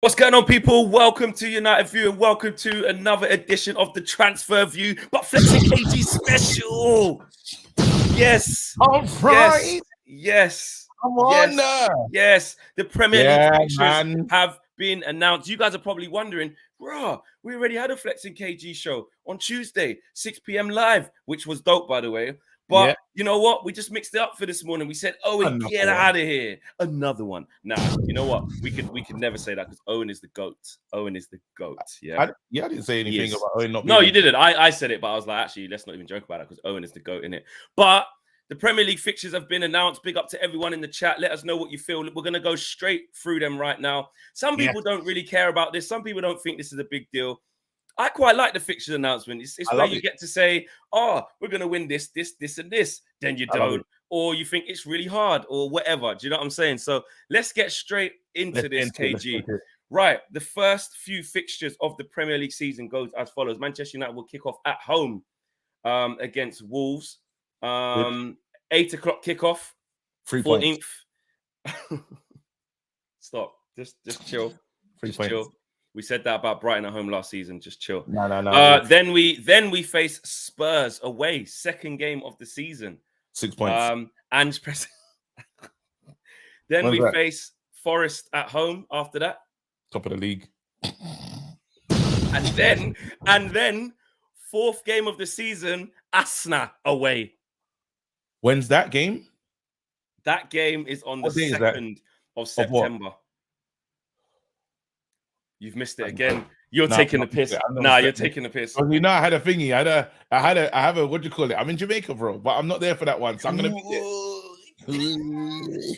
What's going on, people? Welcome to United View and welcome to another edition of the Transfer View, but Flexing KG special. Yes. All right. Yes. Come on. Yes. The Premier League fixtures man. have been announced. You guys are probably wondering, bro, we already had a Flexing KG show on Tuesday, 6 p.m. live, which was dope, by the way. But you know what? We just mixed it up for this morning. We said, Owen, get out of here. Another one. Nah, you know what? We could never say that because Owen is the GOAT. Owen is the GOAT. Yeah. I didn't say anything about Owen not being. No, you didn't. I said it, but I was like, actually, let's not even joke about it because Owen is the GOAT in it. But the Premier League fixtures have been announced. Big up to everyone in the chat. Let us know what you feel. We're going to go straight through them right now. Some people don't really care about this. Some people don't think this is a big deal. I quite like the fixtures announcement. It's where you get to say, oh, we're going to win this, and this. Then you don't. Or you think it's really hard or whatever. Do you know what I'm saying? So let's get straight into this, KG. Right. The first few fixtures of the Premier League season goes as follows. Manchester United will kick off at home against Wolves. 8 o'clock kickoff. 14th. Stop. Just chill. Chill. We said that about Brighton at home last season. Just chill. No. Then we face Spurs away. Second game of the season. 6 points. Then we face Forest at home after that. Top of the league. And then fourth game of the season, Arsenal away. When's that game? That game is on the 2nd of September. You've missed it again. You're taking the piss. You're taking the piss. You know, I had a thingy. I have a what do you call it? I'm in Jamaica, bro, but I'm not there for that one, so I'm gonna be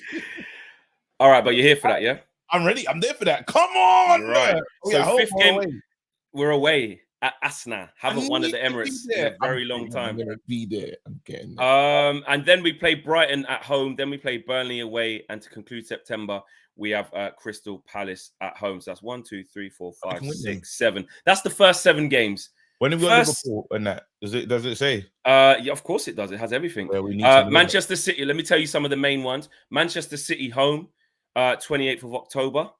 All right, but you're here for that, yeah? I'm ready. I'm there for that. Come on, right? So fifth game, we're away at Arsenal. Haven't won at the Emirates in a very long time. I'm gonna be there. I'm getting there. And then we play Brighton at home. Then we play Burnley away, and to conclude September, we have Crystal Palace at home. So that's 1, 2, 3, 4, 5, 6, 7. That's the first 7 games. When have we got Liverpool and that? Does it say? Yeah, of course it does. It has everything. Manchester City. Let me tell you some of the main ones. Manchester City home, 28th of October.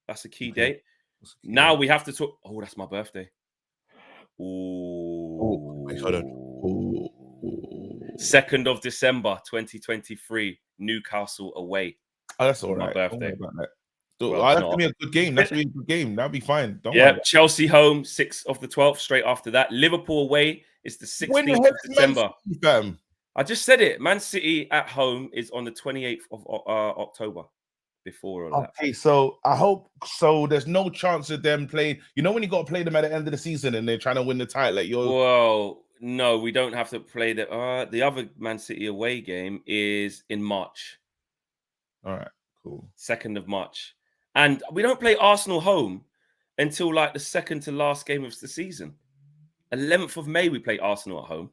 That's a key date. Now we have to talk. Oh, that's my birthday. Hold on. 2nd of December, 2023. Newcastle away. Oh, that's all right. My birthday. That's gonna be a good game. That's gonna be a good game. That'll be fine. Don't worry. Chelsea home, 6th of the 12th. Straight after that, Liverpool away is the 16th of December. I just said it. Man City at home is on the 28th of October. Before all that. Okay, so I hope so. There's no chance of them playing. You know when you got to play them at the end of the season and they're trying to win the title. Well, no, we don't have to play the other Man City away game is in March. All right, cool. 2nd of March. And we don't play Arsenal home until like the second to last game of the season. 11th of May, we play Arsenal at home.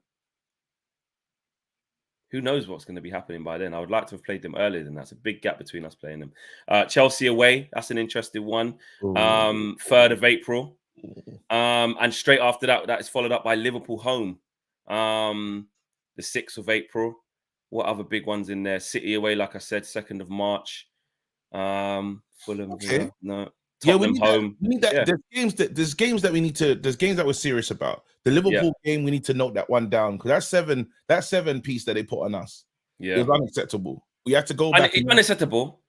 Who knows what's going to be happening by then? I would like to have played them earlier than that. It's a big gap between us playing them. Chelsea away. That's an interesting one. 3rd of April. And straight after that, that is followed up by Liverpool home. The 6th of April. What other big ones in there? City away, like I said, 2nd of March. Fulham. Okay. No. Tottenham home. We need that. There's games that we need to. There's games that we're serious about. The Liverpool game, we need to note that one down because that 7 piece that they put on us is unacceptable. We have to go back. It's unacceptable.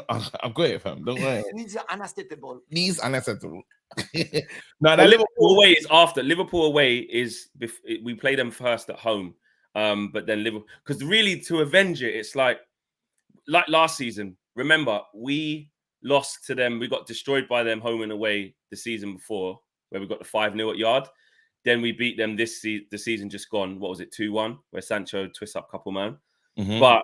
I'm great, fam. Don't worry. These are unacceptable. These unacceptable. No, that Liverpool away is after. Liverpool away is we play them first at home, but then Liverpool because really to avenge it, it's like last season. Remember, we lost to them. We got destroyed by them home and away the season before, where we got the 5-0 at Yard. Then we beat them the season just gone. What was it, 2-1, where Sancho twists up couple man. But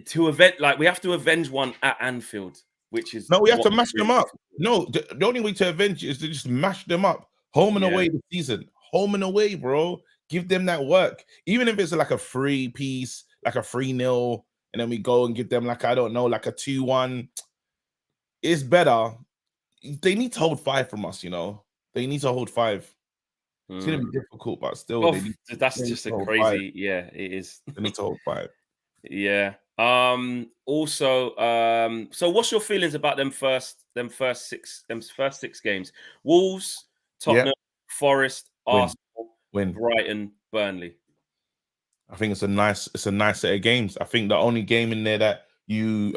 to we have to avenge one at Anfield, which is we have to mash them up. No, the only way to avenge is to just mash them up. Home and away this season. Home and away, bro. Give them that work. Even if it's like a free piece, like a 3-0, and then we go and give them like I don't know, like a 2-1. It's better. They need to hold 5 from us, you know. They need to hold 5. It's gonna be difficult, but still, that's just a crazy. 5. Yeah, it is. They need to hold 5. Yeah, Also, so what's your feelings about them first six games? Wolves, Yeah, Tottenham, Forest, win, Arsenal, win. Brighton, Burnley. I think it's a nice set of games. I think the only game in there that you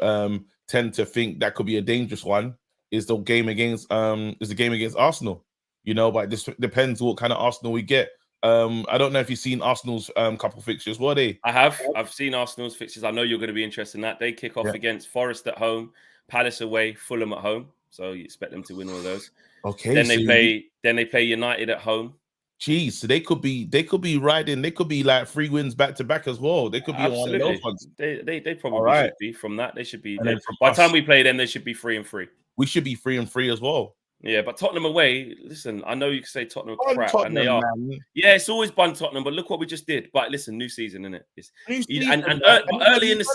tend to think that could be a dangerous one is the game against Arsenal. You know, but this depends what kind of Arsenal we get. I don't know if you've seen Arsenal's couple fixtures. What are they? I've seen Arsenal's fixtures. I know you're going to be interested in that. They kick off Yeah. against Forest at home, Palace away, Fulham at home. So you expect them to win all of those. Okay, Then so they play United at home. geez, so they could be riding. They could be like 3 wins back to back as well. They could be on one of those Absolutely. ones. They All probably right, should be from that. They should be and then from by the time us, we play them, they should be 3-3. we should be 3-3 as well. Yeah, but Tottenham away, listen, I know you can say Tottenham are On crap, and they Tottenham, are. man. Yeah, it's always bun Tottenham, but look what we just did. But listen, new season, isn't it? It's New season, and man. but And he's a early in new the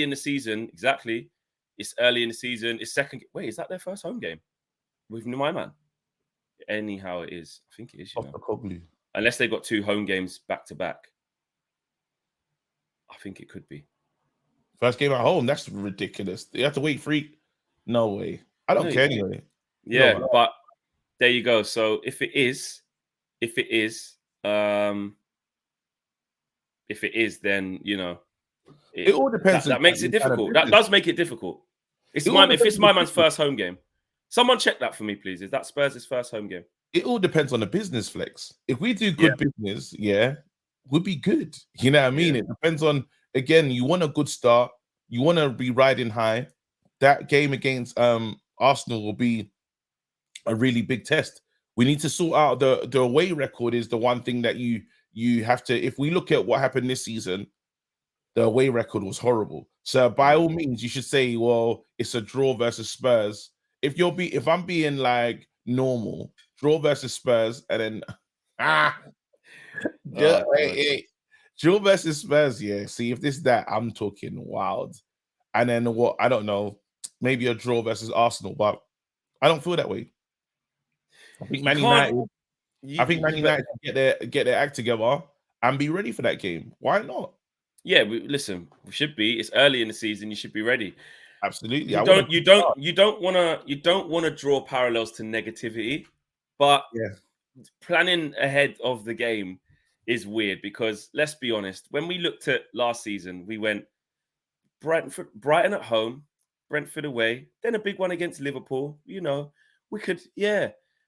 manager. season, exactly. It's early in the season. It's second. Wait, is that their first home game with my man? Anyhow, it is. I think it is. You know, Probably. unless they got 2 home games back to back, I think it could be. First game at home. That's ridiculous. You have to wait 3. No way. I don't care anyway. Yeah, No. but there you go. So if it is, then you know, It all depends. That makes it difficult. That does make it difficult. If it's my man's first home game, someone check that for me, please. Is that Spurs' first home game? It all depends on the business, Flex. If we do good business, we'll be good. You know what I mean? It depends on, again, you want a good start. You want to be riding high. That game against Arsenal will be a really big test. We need to sort out the away record is the one thing that you have to, if we look at what happened this season, the away record was horrible. So by all means, you should say, well, it's a draw versus Spurs. If I'm being like normal, draw versus Spurs, and then draw versus Spurs, yeah. See if that, I'm talking wild. And then what? I don't know, maybe a draw versus Arsenal, but I don't feel that way. I think Man United. Get their act together and be ready for that game. Why not? Yeah, listen, we should be. It's early in the season. You should be ready. Absolutely. You don't want to draw parallels to negativity, but planning ahead of the game is weird because let's be honest. When we looked at last season, we went Brighton at home, Brentford away, then a big one against Liverpool. You know, we could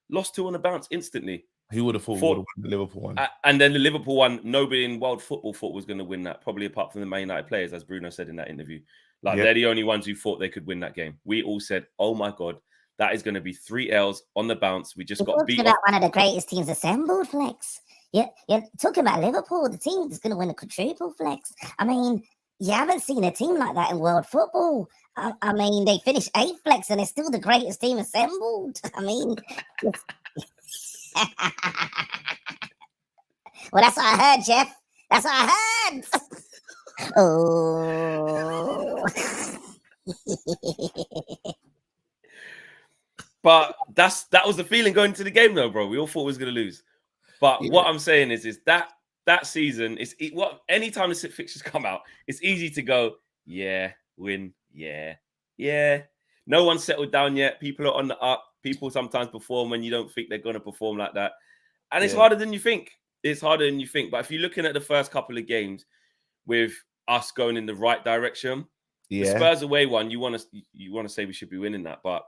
lost 2 on the bounce instantly. Who would have thought we would have won the Liverpool one? And then the Liverpool one, nobody in world football thought was going to win that, probably apart from the Man United players, as Bruno said in that interview. They're the only ones who thought they could win that game. We all said, oh my God, that is going to be 3 L's on the bounce. We just got beat. About one of the greatest teams assembled, Flex. You're talking about Liverpool, the team that's going to win a quadruple, Flex. I mean, you haven't seen a team like that in world football. I mean, they finished 8th, Flex, and they're still the greatest team assembled. I mean... Well, that's what I heard, Jeff. That's what I heard. Oh. But that was the feeling going into the game, though, bro. We all thought we was going to lose. But what I'm saying is that season is anytime the fixtures come out, it's easy to go, win, No one's settled down yet. People are on the up. People sometimes perform when you don't think they're going to perform like that. And it's harder than you think. It's harder than you think. But if you're looking at the first couple of games with us going in the right direction, the Spurs away one, you want to say we should be winning that. But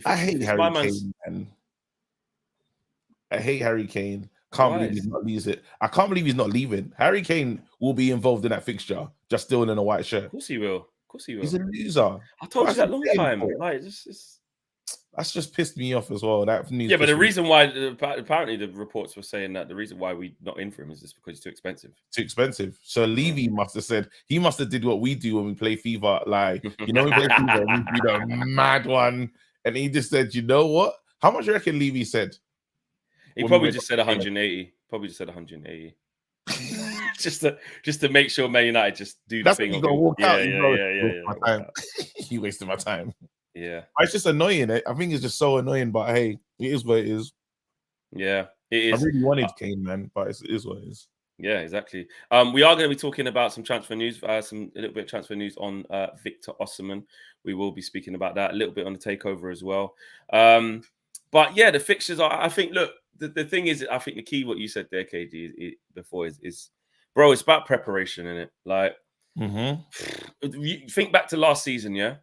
I hate Harry Kane, man. I hate Harry Kane. Can't believe he's not leaving it. I can't believe he's not leaving. Harry Kane will be involved in that fixture, just still in a white shirt. Of course he will. He's a loser. I told you that long time. Like, that's just pissed me off as well. That news. Yeah, but the reason why apparently the reports were saying that the reason why we're not in for him is just because he's too expensive. Too expensive. So Levy must have said he must have did what we do when we play FIFA. Like, we play FIFA, we do the mad one, and he just said, you know what? How much do you reckon Levy said? He probably just said 180. Probably just said 180. just to make sure Man United just do the thing. That's walk out. Yeah. He wasted my time. Yeah. It's just annoying. I think it's just so annoying, but hey, it is what it is. Yeah, it is. I really wanted Kane, man, but it is what it is. Yeah, exactly. We are going to be talking about some transfer news, a little bit of transfer news on Victor Osimhen. We will be speaking about that a little bit on the takeover as well. But yeah, the fixtures are. I think. Look, the thing is, I think the key, what you said there, KG, before is, bro, it's about preparation, isn't it? Like, you think back to last season, yeah.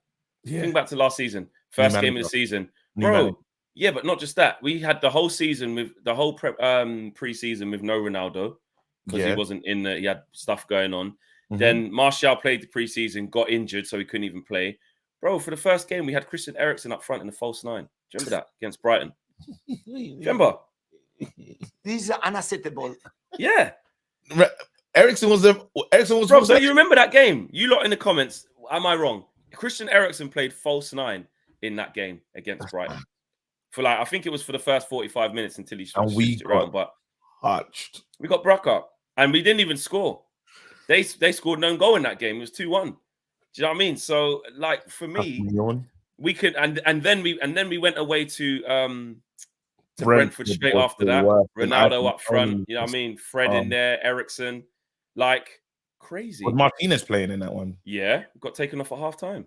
Think back to last season, first game of the season, bro. Yeah, but not just that. We had the whole season with the whole pre-season with no Ronaldo. Because he wasn't in he had stuff going on. Then Martial played the preseason, got injured, so he couldn't even play. Bro, for the first game, we had Christian Eriksen up front in the false 9. Do you remember that against Brighton? Do you remember? This is unacceptable. Yeah. Eriksen was Bro, so you remember that game? You lot in the comments, am I wrong? Christian Eriksen played false 9 in that game against Brighton. For I think it was for the first 45 minutes until he switched it around. But we got Brock up. And we didn't even score. They scored no goal in that game. It was 2-1. Do you know what I mean? So, like, for me, we could and then we went away to Brentford straight after that. Ronaldo up front. You know what I mean? Fred in there, Eriksen. Like, crazy. Was Martinez playing in that one? Yeah. Got taken off at half time.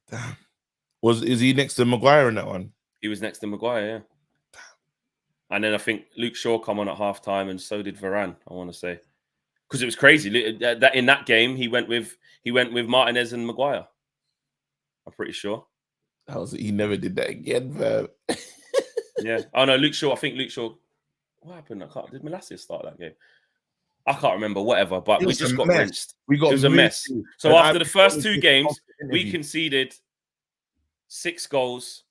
Damn. Is he next to Maguire in that one? He was next to Maguire, yeah. And then I think Luke Shaw come on at half time, and so did Varane, I want to say. Because it was crazy. That in that game, he went with Martinez and Maguire. I'm pretty sure. He never did that again, man. Yeah. Oh no, Luke Shaw. I think Luke Shaw. What happened? Did Malacius start that game? I can't remember. Whatever. But we just got rinsed. It was a mess. So after the first 2 games, we conceded 6 goals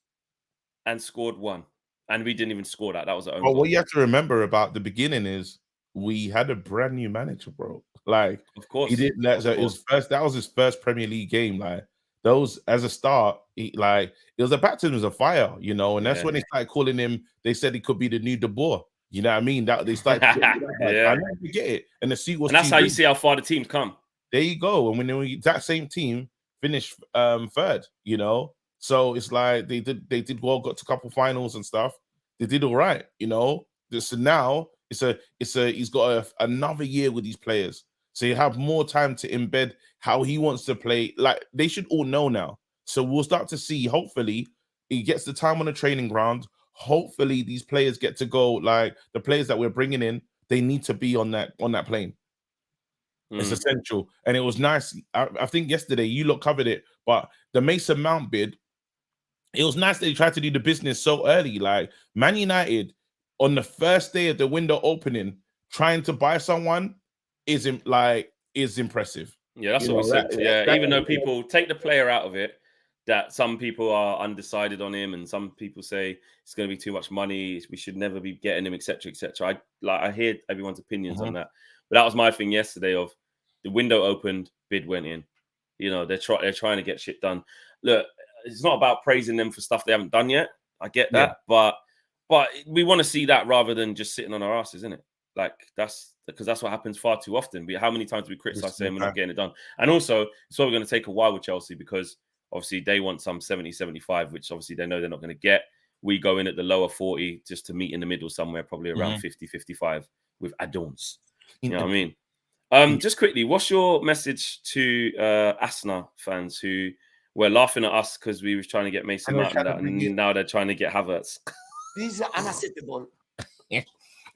and scored 1, and we didn't even score that. That was our own. But what you have to remember about the beginning is we had a brand new manager, bro. Like, of course, he didn't let it was first. That was his first Premier League game. Like, those as a start, it was a baptism of fire, you know. And that's when they started calling him. They said he could be the new De Boer. You know what I mean? That they started. I never forget it. And the seat was. And that's how you see how far the team's come. There you go. And when that same team finished 3rd, you know. So it's like they did well, got to a couple finals and stuff. They did all right, you know. So now he's got another year with these players. So you have more time to embed how he wants to play. Like, they should all know now. So we'll start to see, hopefully, he gets the time on the training ground. Hopefully these players get to go, like the players that we're bringing in, they need to be on that plane. It's essential. And it was nice. I think yesterday you lot covered it, but the Mason Mount bid, it was nice that they tried to do the business so early. Like, Man United, on the first day of the window opening, trying to buy someone is impressive. Yeah, that's what we said. Yeah, even though people take the player out of it, that some people are undecided on him, and some people say it's going to be too much money, we should never be getting him, etc., etc. I hear everyone's opinions on that, but that was my thing yesterday. Of the window opened, bid went in. You know, they're trying to get shit done. Look, it's not about praising them for stuff they haven't done yet. I get that, but we want to see that rather than just sitting on our asses, isn't it? Like, that's because that's what happens far too often. How many times do we criticize saying we're not getting it done? And also, it's probably going to take a while with Chelsea because obviously they want some 70, 75, which obviously they know they're not going to get. We go in at the lower 40 just to meet in the middle somewhere, probably around 50, 55 with add-ons. You know what I mean? Just quickly, what's your message to Arsenal fans who were laughing at us because we was trying to get Mason Mount and now they're trying to get Havertz? This is unacceptable.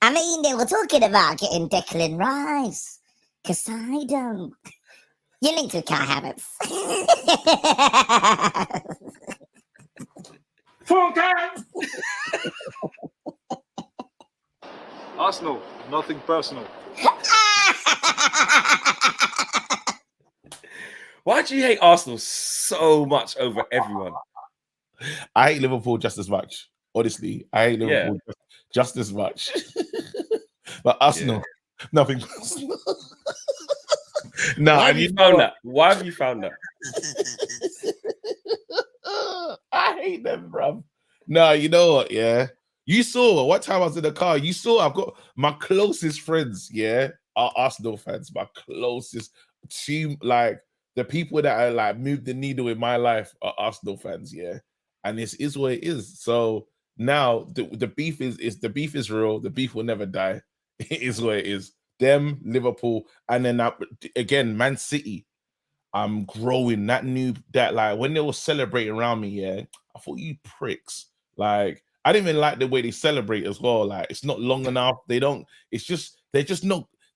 I mean, they were talking about getting Declan Rice. Casado. You're linked with Kai Havertz. Arsenal, nothing personal. Why do you hate Arsenal so much over everyone? I hate Liverpool just as much. Honestly, I hate Liverpool just as much. But Arsenal, nothing personal. No, Why have you found that? Why have you found that? I hate them, bro. No, you know what? Yeah, you saw what time I was in the car. You saw I've got my closest friends. Yeah, are Arsenal fans. My closest team, like the people that I like moved the needle in my life, are Arsenal fans. Yeah, and this is what it is. So now the beef is the beef is real. The beef will never die. It is what it is. them, Liverpool, and then again, Man City. I'm growing that like when they were celebrating around me, yeah, I thought you pricks. Like I didn't even like the way they celebrate as well. Like it's not long enough. They don't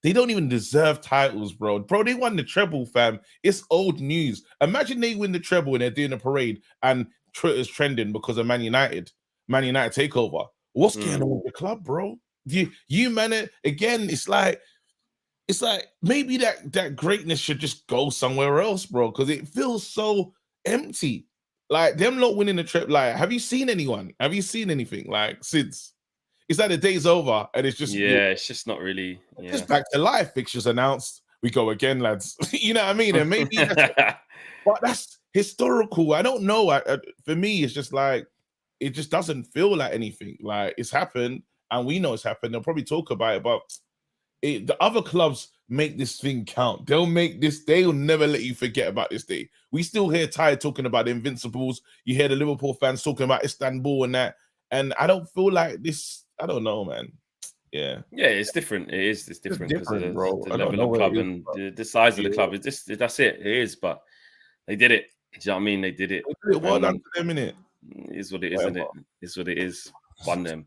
even deserve titles, bro. Bro, they won the treble, fam. It's old news. Imagine they win the treble and they're doing a parade and Twitter's trending because of Man United takeover. What's going on with the club, bro? You man, again, it's like maybe that greatness should just go somewhere else, bro, because it feels so empty. Like them not winning the trip. Like, have you seen anyone? Have you seen anything like since? It's like the day's over, and it's just it's just not really. Yeah. Just back to life. Fixtures announced. We go again, lads. You know what I mean? And maybe but that's historical. I don't know. For me, it's just like it just doesn't feel like anything. Like it's happened, and we know it's happened. They'll probably talk about it, but the other clubs make this thing count. They'll make this. They'll never let you forget about this day. We still hear Ty talking about the Invincibles. You hear the Liverpool fans talking about Istanbul and that. And I don't feel like this. I don't know, man. Yeah, it's different. It's different because of the level of club and the size of the club. That's it. It is, but they did it. Do you know what I mean? They did it. Well done to them, innit? Is what it is, isn't it? It's what it is. Fun them.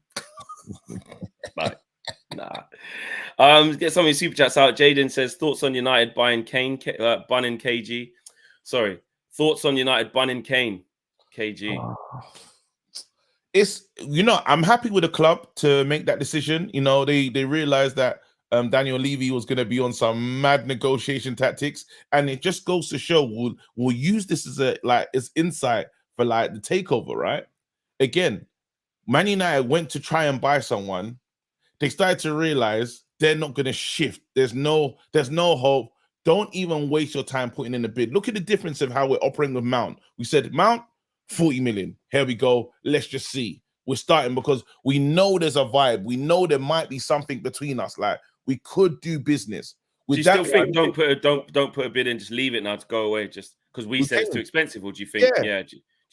Like, nah. Get some of your super chats out. Jaden says thoughts on United buying Kane, bunning KG. Sorry, thoughts on United bunning Kane, KG. It's I'm happy with the club to make that decision. They realized that Daniel Levy was going to be on some mad negotiation tactics, and it just goes to show we'll use this as insight for like the takeover, right? Again, Man United went to try and buy someone. They started to realize they're not going to shift. There's no hope. Don't even waste your time putting in a bid. Look at the difference of how we're operating with Mount. We said Mount 40 million. Here we go. Let's just see. We're starting because we know there's a vibe. We know there might be something between us. Like we could do business. Do you still think don't put a bid in, just leave it now to go away just because we said it's too expensive? Or do you think do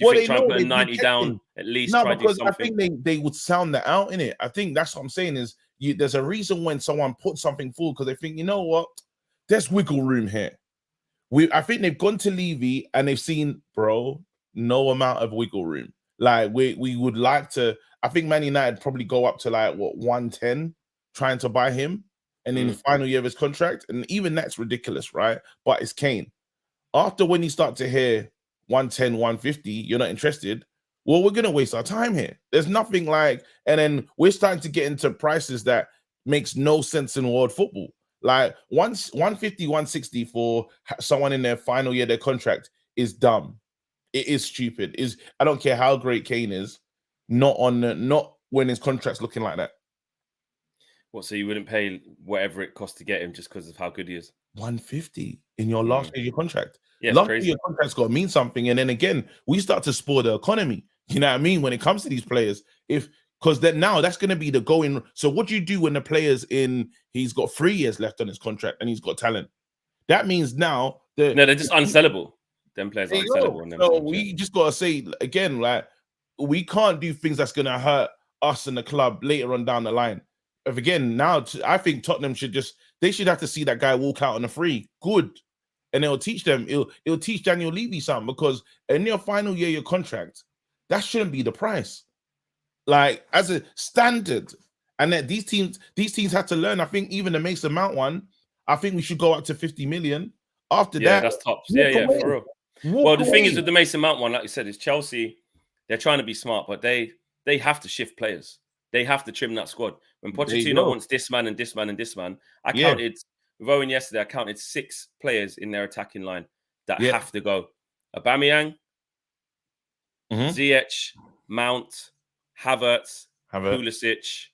you think try and put a 90 down at least? No, try because do something? I think they would sound that out in it. I think that's what I'm saying is there's a reason when someone puts something forward because they think, you know what, there's wiggle room here. I think they've gone to Levy and they've seen, bro, no amount of wiggle room. Like we would like to. I think Man United probably go up to like 110 trying to buy him, and in the final year of his contract, and even that's ridiculous, right? But it's Kane. After when you start to hear 110, 150, you're not interested. Well, we're gonna waste our time here. There's nothing like, and then we're starting to get into prices that makes no sense in world football. Like 150, 160 for someone in their final year of their contract is dumb. It is stupid. I don't care how great Kane is, not when his contract's looking like that. What? So you wouldn't pay whatever it costs to get him just because of how good he is? 150 in your last year of your contract. Yeah, last year your contract's got to mean something. And then again, we start to spoil the economy. You know what I mean? When it comes to these players, because then now that's going to be the going. So what do you do when the player's he's got 3 years left on his contract and he's got talent? That means now they're just unsellable. Them players are unsellable. So we just got to say again, like, we can't do things that's going to hurt us and the club later on down the line. If again, now I think Tottenham should have to see that guy walk out on a free. Good. And it'll teach them, it'll teach Daniel Levy something, because in your final year, your contract, that shouldn't be the price. Like as a standard. And that these teams had to learn. I think even the Mason Mount one, I think we should go up to 50 million. After that, that's tops. Yeah, for real. Well, the thing is with the Mason Mount one, like you said, is Chelsea, they're trying to be smart, but they have to shift players. They have to trim that squad. When Pochettino wants this man and this man and this man, I counted with Owen yesterday, I counted 6 players in their attacking line that have to go. Aubameyang, Ziyech, Mount, Havertz, Pulisic,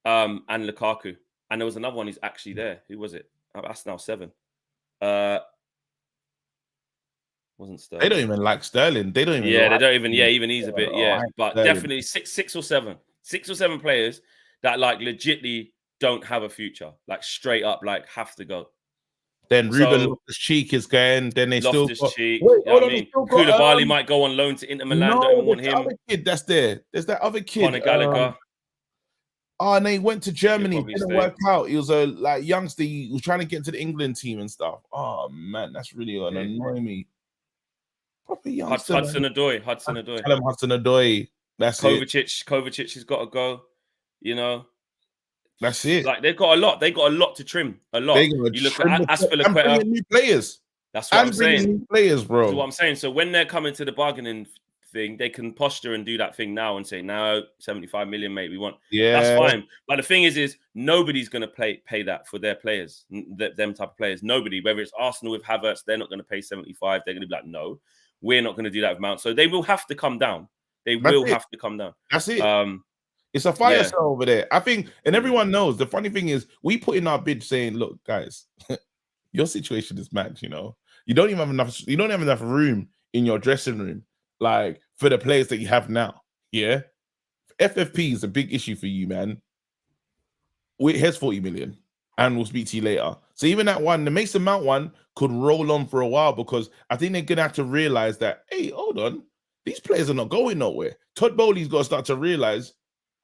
and Lukaku. And there was another one who's actually there. Who was it? That's now 7. Wasn't Sterling. They don't even like Sterling. They don't even. Yeah, they don't even. Yeah, even he's a bit. Yeah, but definitely 6 or 7. 6 or 7 players that like legitly don't have a future. Like straight up, like have to go. Then Ruben Loftus-Cheek is going. Then they still got. Wait, you know what I mean? Koulibaly might go on loan to Inter Milan. Don't want him. Other kid that's there. There's that other kid. Conor Gallagher. Oh, and they went to Germany. probably Didn't stay. work out. He was a like youngster. He was trying to get into the England team and stuff. Oh man, that's really gonna annoy me. Proper youngster. Hudson man. Odoi. Hudson Odoi. Tell him Hudson Odoi. That's it. Kovacic has got to go. You know, That's it. like they've got a lot. They got a lot to trim. A lot. You look at Aspilicueta. New players. That's what I'm saying. New players, bro. That's what I'm saying. So when they're coming to the bargaining thing, they can posture and do that thing now and say, "No, 75 million, mate. We want." Yeah, that's fine. But the thing is nobody's going to pay that for their players. Them type of players. Nobody. Whether it's Arsenal with Havertz, they're not going to pay 75. They're going to be like, "No, we're not going to do that with Mount." So they will have to come down. They will have to come down. That's it. It's a fire sale over there. I think, and everyone knows. The funny thing is, we put in our bid saying, "Look, guys, your situation is mad. You know, you don't even have enough. You don't have enough room in your dressing room, like for the players that you have now. Yeah, FFP is a big issue for you, man. Here's 40 million, and we'll speak to you later. So even that one, the Mason Mount one, could roll on for a while because I think they're gonna have to realize that, hey, hold on, these players are not going nowhere. Todd Bowley's got to start to realize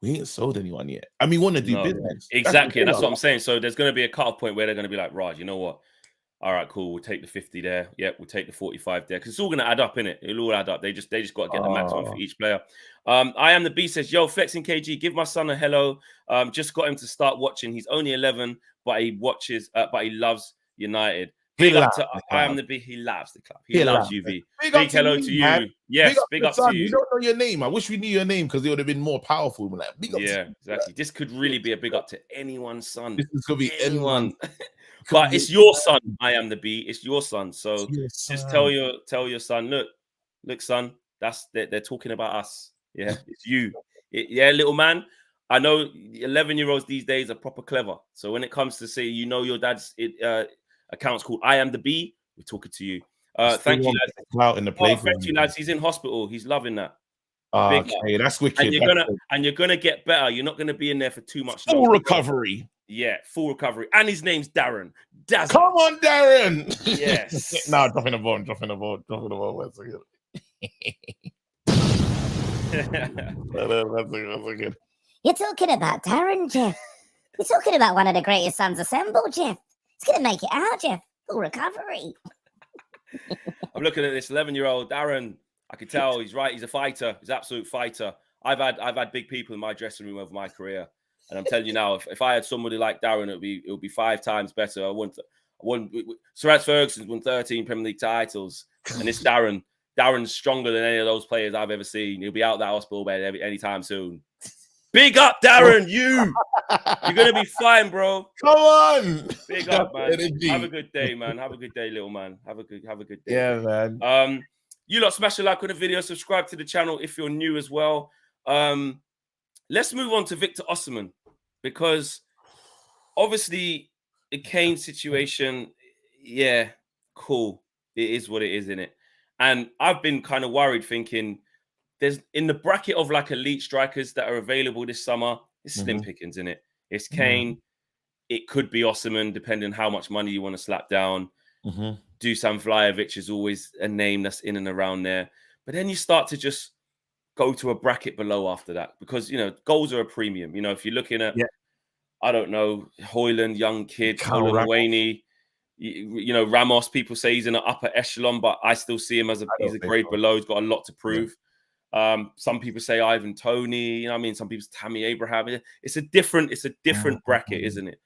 we ain't sold anyone yet. I mean, we want to do business. Exactly. And that's what I'm saying. So there's going to be a cutoff point where they're going to be like, Raj, you know what? All right, cool. We'll take the 50 there. Yeah, we'll take the 45 there. Because it's all going to add up, innit? It'll all add up. They just got to get the maximum for each player. I am the B says, yo, Flexing KG, give my son a hello. Just got him to start watching. He's only 11, but he watches, but he loves United. Big up to I am the B. He loves the club. He loves UV. Big hello to you. Man. Yes, big up to you. You don't know your name. I wish we knew your name because it would have been more powerful. Like, big up to exactly. This could really be a big up to anyone's son. This could be anyone. But it's your son. I am the B. It's your son. So just tell your son, look, son. They're talking about us. Yeah, it's you. Little man. I know 11-year-olds these days are proper clever. So when it comes to say, your dad's account's called I am the B, we're talking to you. Thank you, lads. In the place. Thank you, lads. He's in hospital. He's loving that. Okay, that's wicked. And you're gonna get better. You're not gonna be in there for too much. Full recovery. Yeah, full recovery. And his name's Darren. Dazzle. Come on, Darren. Yes. No, dropping the ball. Once again. That's good. You're talking about Darren, Jeff. You're talking about one of the greatest sons assembled, Jeff. He's going to make it out, Jeff. Full recovery. I'm looking at this 11-year-old Darren. I can tell he's right. He's a fighter. He's an absolute fighter. I've had big people in my dressing room over my career. And I'm telling you now, if I had somebody like Darren, it would be 5 times better. Sir Alex Ferguson's won 13 Premier League titles. And this Darren's stronger than any of those players I've ever seen. He'll be out that hospital bed anytime soon. Big up, Darren. You're going to be fine, bro. Come on. Big up, man. Have a good day, man. Have a good day, little man. Have a good day. Yeah, man. You lot smash a like on the video. Subscribe to the channel if you're new as well. Let's move on to Victor Osimhen because obviously the Kane situation, cool. It is what it is, innit? And I've been kind of worried thinking there's in the bracket of like elite strikers that are available this summer, it's slim pickings, innit? It's Kane. It could be Osimhen, depending on how much money you want to slap down. Dusan Vlahovic is always a name that's in and around there. But then you start to just go to a bracket below after that because, goals are a premium. If you're looking at, I don't know, Højlund, young kid, Colin Wayne, Ramos, people say he's in an upper echelon, but I still see him as he's a grade below. He's got a lot to prove. Some people say Ivan Toney, some people say Tammy Abraham. It's a different bracket, isn't it?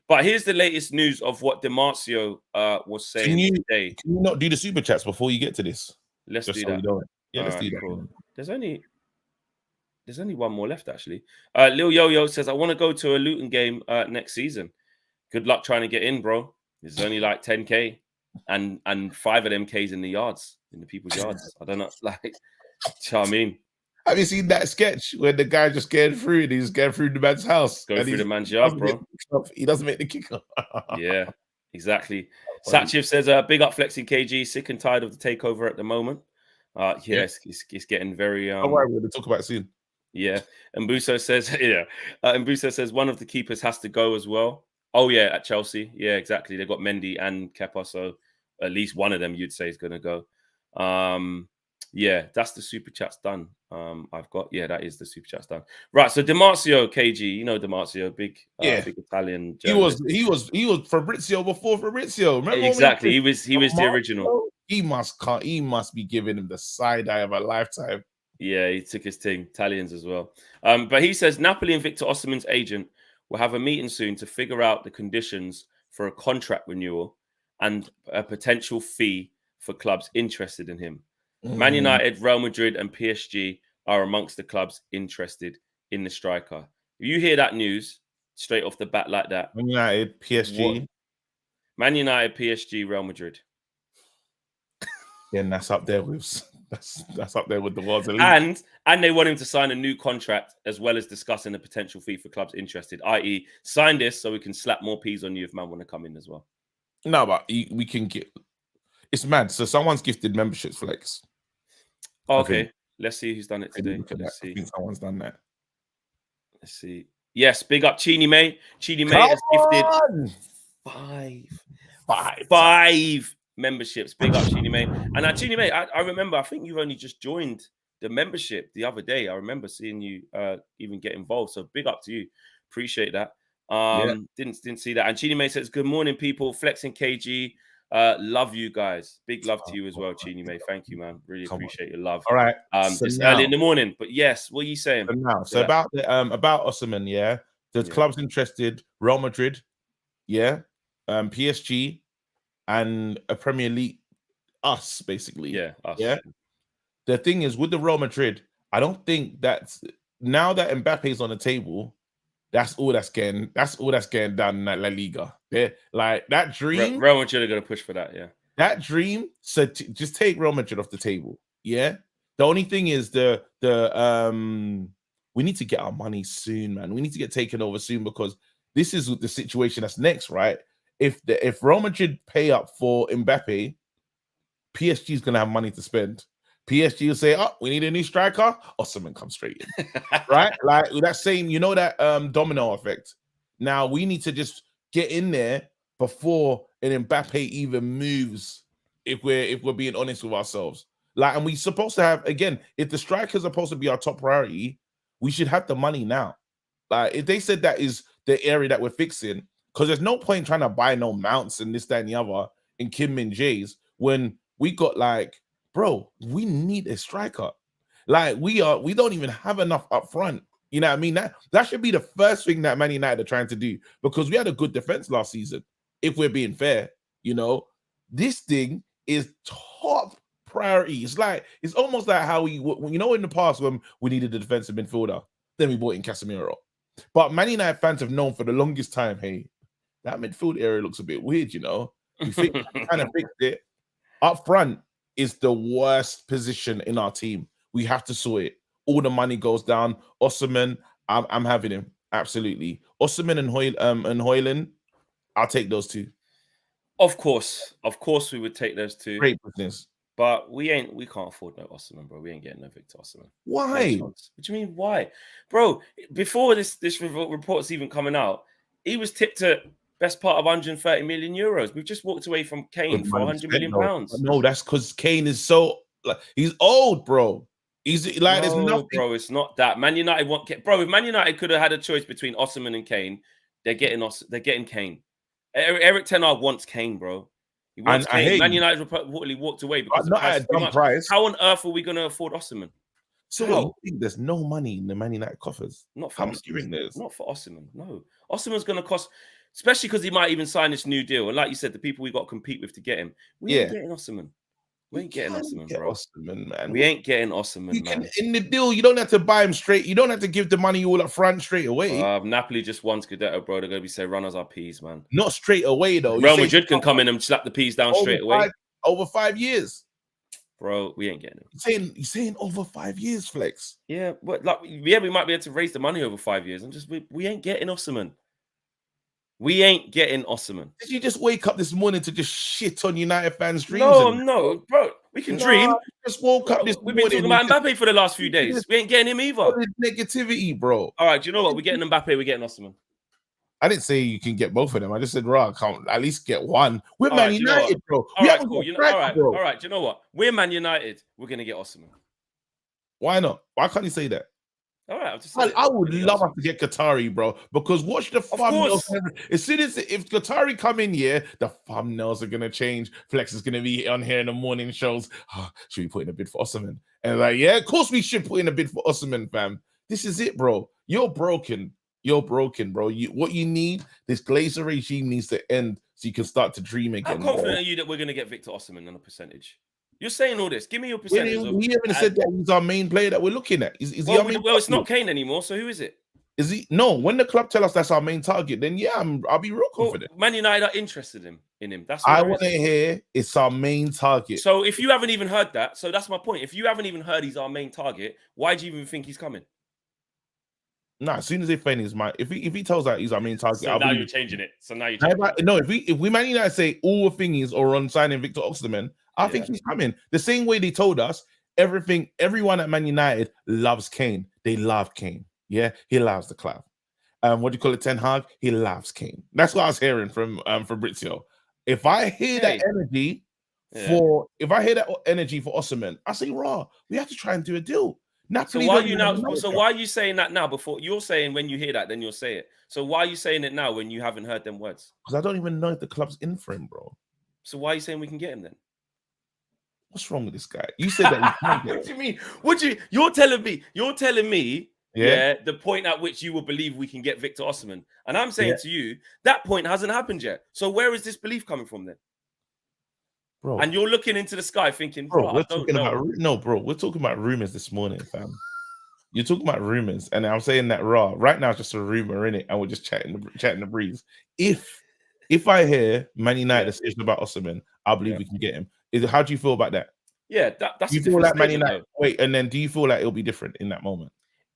But here's the latest news of what Demarcio was saying today. Can you not do the super chats before you get to this? Let's do that. Let's do that. Cool. There's only one more left, actually. Lil Yo-Yo says, I want to go to a Luton game next season. Good luck trying to get in, bro. There's only like 10K and 5 of them Ks in the people's yards. I don't know. Like, do you know what I mean? Have you seen that sketch where the guy just getting through and he's getting through the man's house? Go through the man's yard, bro. He doesn't make the kick-off. Yeah, exactly. Satchiv says, big up Flexing KG. Sick and tired of the takeover at the moment. Yes, it's getting very... Don't worry, we're going to talk about it soon. Yeah. And Buso says, Buso says one of the keepers has to go as well. Oh, yeah, at Chelsea. Yeah, exactly. They've got Mendy and Kepa, so at least one of them you'd say is going to go. Yeah, that's the super chat's done. I've got that is the super chat's done. Right, so Demarcio KG, you know Demarcio, big Italian journalist. He was Fabrizio before Fabrizio. Remember Exactly, he was the original. He must be giving him the side eye of a lifetime. Yeah, he took his team, Italians as well. But he says Napoli and Victor Osimhen's agent will have a meeting soon to figure out the conditions for a contract renewal and a potential fee for clubs interested in him. Man United, Real Madrid, and PSG are amongst the clubs interested in the striker. If you hear that news straight off the bat like that, Man United, PSG, Man United, PSG, Real Madrid, then that's up there with that's up there with the world's elite. And they want him to sign a new contract as well as discussing a potential fee for clubs interested, i.e., sign this so we can slap more peas on you if man want to come in as well. No, but we can get. It's mad. So someone's gifted memberships, Flex. Oh, okay, let's see who's done it today. Let's see. I think someone's done that. Let's see. Yes, big up Chini May. Chini May has gifted five memberships. Big up Chini May. And now Chini May, I remember, I think you've only just joined the membership the other day. I remember seeing you even get involved. So big up to you. Appreciate that. Didn't see that. And Chini May says, good morning, people. Flexing KG. Love you guys. Big love to you as well, Chini May. Thank you, man. Really appreciate your love. All right. It's early in the morning, but yes, what are you saying? So about Osimhen, yeah. There's clubs interested, Real Madrid, PSG, and a Premier League, us basically. Yeah, us. Yeah. The thing is with the Real Madrid, I don't think that's now that Mbappe's on the table. That's all that's getting done in that La Liga. Yeah, like that dream. Real Madrid are going to push for that. Yeah, that dream. So just take Real Madrid off the table. Yeah. The only thing is we need to get our money soon, man. We need to get taken over soon because this is the situation that's next, right? If Real Madrid pay up for Mbappe, PSG is going to have money to spend. PSG will say, "Oh, we need a new striker." Osimhen comes straight in, right? Like that same, that domino effect. Now we need to just get in there before an Mbappe even moves. If we're being honest with ourselves, and we're supposed to have again, if the strikers are supposed to be our top priority, we should have the money now. Like if they said that is the area that we're fixing, because there's no point trying to buy no mounts and this, that, and the other in Kim Min Jae's when we got bro, we need a striker. We don't even have enough up front. You know what I mean? That should be the first thing that Man United are trying to do because we had a good defense last season. If we're being fair, this thing is top priority. It's almost like how in the past when we needed a defensive midfielder, then we brought in Casemiro. But Man United fans have known for the longest time, hey, that midfield area looks a bit weird, We think kind of fixed it. Up front is the worst position in our team. We have to sort it. All the money goes down. Osimhen, I'm having him. Absolutely. Osimhen and Højlund, I'll take those two. Of course we would take those two. Great business. But we can't afford no Osimhen, bro. We ain't getting no Victor Osimhen. Why? No, what do you mean why? Bro, before this report's even coming out, he was tipped at best part of 130 million euros. We've just walked away from Kane for 100 million pounds. No, that's because Kane is so he's old, bro. He's there's nothing. Bro, it's not that. Man United bro. If Man United could have had a choice between Osimhen and Kane, they're getting Kane. Eric Ten Hag wants Kane, bro. He wants Kane. Man United reportedly walked away because not at a dumb price. How on earth are we going to afford Osimhen? So you think there's no money in the Man United coffers? Not for how much do you think there's? Not for Osimhen. No, Osimhen's going to cost. Especially because he might even sign this new deal. And like you said, the people we got to compete with to get him. We ain't getting Osimhen. We ain't getting Osimhen, bro. Osimhen, man. We ain't getting Osimhen, man. In the deal, you don't have to buy him straight. You don't have to give the money all up front straight away. Napoli just won Scudetto, bro. They're going to be saying, run us our peas, man. Not straight away, though. Real Madrid can come in and slap the peas down straight away. Over 5 years. Bro, we ain't getting him. You're saying over 5 years, Flex? Yeah, but we might be able to raise the money over 5 years. And just we ain't getting Osimhen. We ain't getting Osimhen. Did you just wake up this morning to just shit on United fans' dreams? No, bro. We can dream. Just woke up this morning. We've been talking about Mbappe for the last few days. We ain't getting him either. Negativity, bro. All right, do you know what? We're getting Mbappe. We're getting Osimhen. I didn't say you can get both of them. I just said, "Raw, can't at least get one." We're All Man right, you know United, bro. All We right, haven't cool. got You know, striker, bro. all right. Do you know what? We're Man United. We're gonna get Osimhen. Why not? Why can't you say that? All right, I'll just say I would love us to get Qatari, bro, because watch the thumbnails. As soon as if Qatari come in here, the thumbnails are gonna change. Flex is gonna be on here in the morning shows. Oh, should we put in a bid for Osimhen? And like, yeah, of course we should put in a bid for Osimhen, fam. This is it, bro. You're broken. You're broken, bro. What you need, this Glazer regime needs to end so you can start to dream again. How confident are you that we're gonna get Victor Osimhen on a percentage? You're saying all this. Give me your percentage. We haven't said that he's our main player that we're looking at. Is he our main well, it's not Kane anymore. So who is it? Is he? No, when the club tell us that's our main target, then yeah, I'll be real confident. Man United are interested in him. That's what I want to hear. It's our main target. So if you haven't even heard that, so that's my point. If you haven't even heard he's our main target, why do you even think he's coming? No, as soon as they find his mind, if he tells that he's our main target, so now you're changing it. So now you're changing it. No, if we Man United say all thingies are on signing Victor Osimhen, I think he's coming. The same way they told us everyone at Man United loves Kane. They love Kane. Yeah, he loves the club. What do you call it, Ten Hag? He loves Kane. That's what I was hearing from Fabrizio. If I hear that energy for Osimhen, I say, raw, we have to try and do a deal. So why are you saying that now? Before you're saying when you hear that, then you'll say it. So why are you saying it now when you haven't heard them words? Because I don't even know if the club's in for him, bro. So why are you saying we can get him then? What's wrong with this guy? You said that. What do you mean? You're telling me. Yeah, the point at which you will believe we can get Victor Osimhen. And I'm saying to you, that point hasn't happened yet. So where is this belief coming from then? Bro. And you're looking into the sky thinking, bro, we're talking about rumors this morning, fam. You're talking about rumors, and I'm saying that raw. Right now, it's just a rumor, innit? And we're just chatting the breeze. If I hear Man United decision about Osimhen, I believe we can get him. How do you feel about that? Yeah, that's you feel like Man United. Wait, and then do you feel like it'll be different in that moment?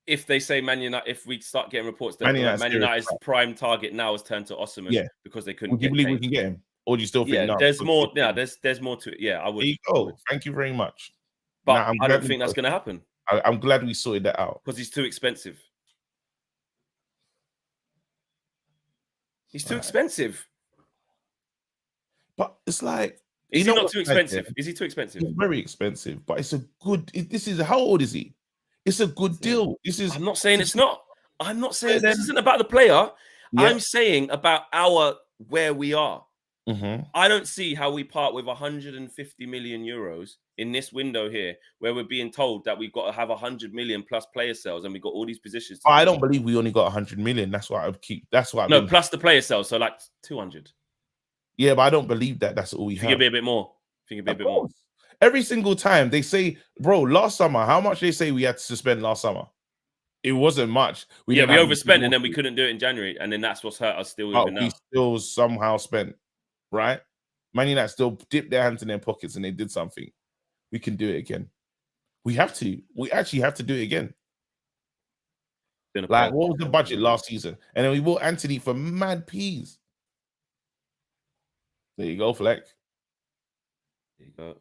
If they say Man United, if we start getting reports that Man United's prime target now has turned to Osimhen because they couldn't. Do you believe we can get him, or do you still think? No, there's more. Yeah, there's more to it. Yeah, I would. There you go. Thank you very much. But I don't think that's going to happen. I'm glad we sorted that out because he's too expensive. He's too expensive. But it's like, is he not too expensive? Is he too expensive? He's very expensive, but it's a good. This is how old is he? It's a good deal. This is. I'm not saying it's not. I'm not saying this isn't about the player. Yeah. I'm saying about where we are. Mm-hmm. I don't see how we part with 150 million euros in this window here, where we're being told that we've got to have 100 million plus player sales, and we've got all these positions. I don't believe we only got 100 million. That's why I would keep. That's why. No, plus the player sales, so like 200. Yeah, but I don't believe that. That's all we have. Think it'd be a bit more. More. Every single time they say, bro, last summer, how much they say we had to spend last summer? It wasn't much. We overspent and then we couldn't do it in January, and then that's what's hurt us still even now. We still somehow spent, right? Man United still dipped their hands in their pockets and they did something. We can do it again. We have to. We actually have to do it again. Like, what was the budget last season? And then we bought Anthony for mad peas. There you go, Fleck. There you go.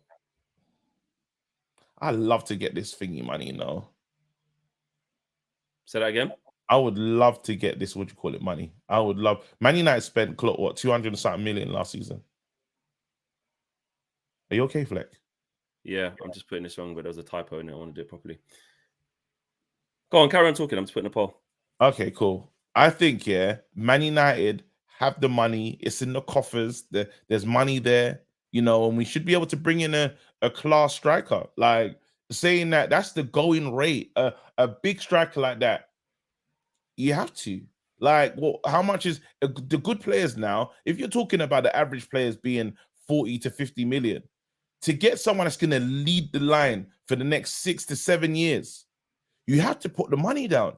I love to get this thingy money, you know. Say that again. I would love to get this, what do you call it, money. I would love. Man United spent, what, 200 and something million last season. Are you okay, Fleck? Yeah, I'm just putting this wrong, but there was a typo in it. I want to do it properly. Go on, carry on talking. I'm just putting a poll. Okay, cool. I think, Man United have the money. It's in the coffers. There's money there, you know, and we should be able to bring in a class striker. Like, saying that's the going rate. A big striker like that, you have to. Like, how much is the good players now? If you're talking about the average players being 40 to 50 million, to get someone that's going to lead the line for the next 6 to 7 years, you have to put the money down.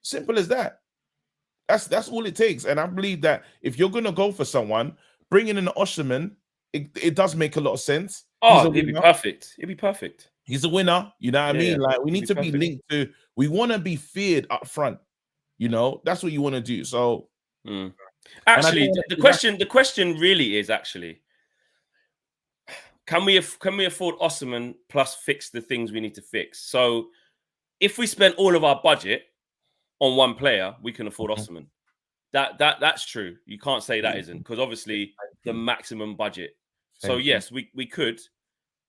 Simple as that. That's all it takes. And I believe that if you're going to go for someone, bringing in an Osimhen, it does make a lot of sense. Oh, it'd be perfect. It'd be perfect. He's a winner. You know what I mean? Like, we need to be linked to, we want to be feared up front. You know, that's what you want to do. So, actually, the question really is actually, can we afford Osimhen plus fix the things we need to fix? So, if we spend all of our budget on one player, we can afford Osimhen. That's true. You can't say that isn't, because obviously the maximum budget. So yes, we could,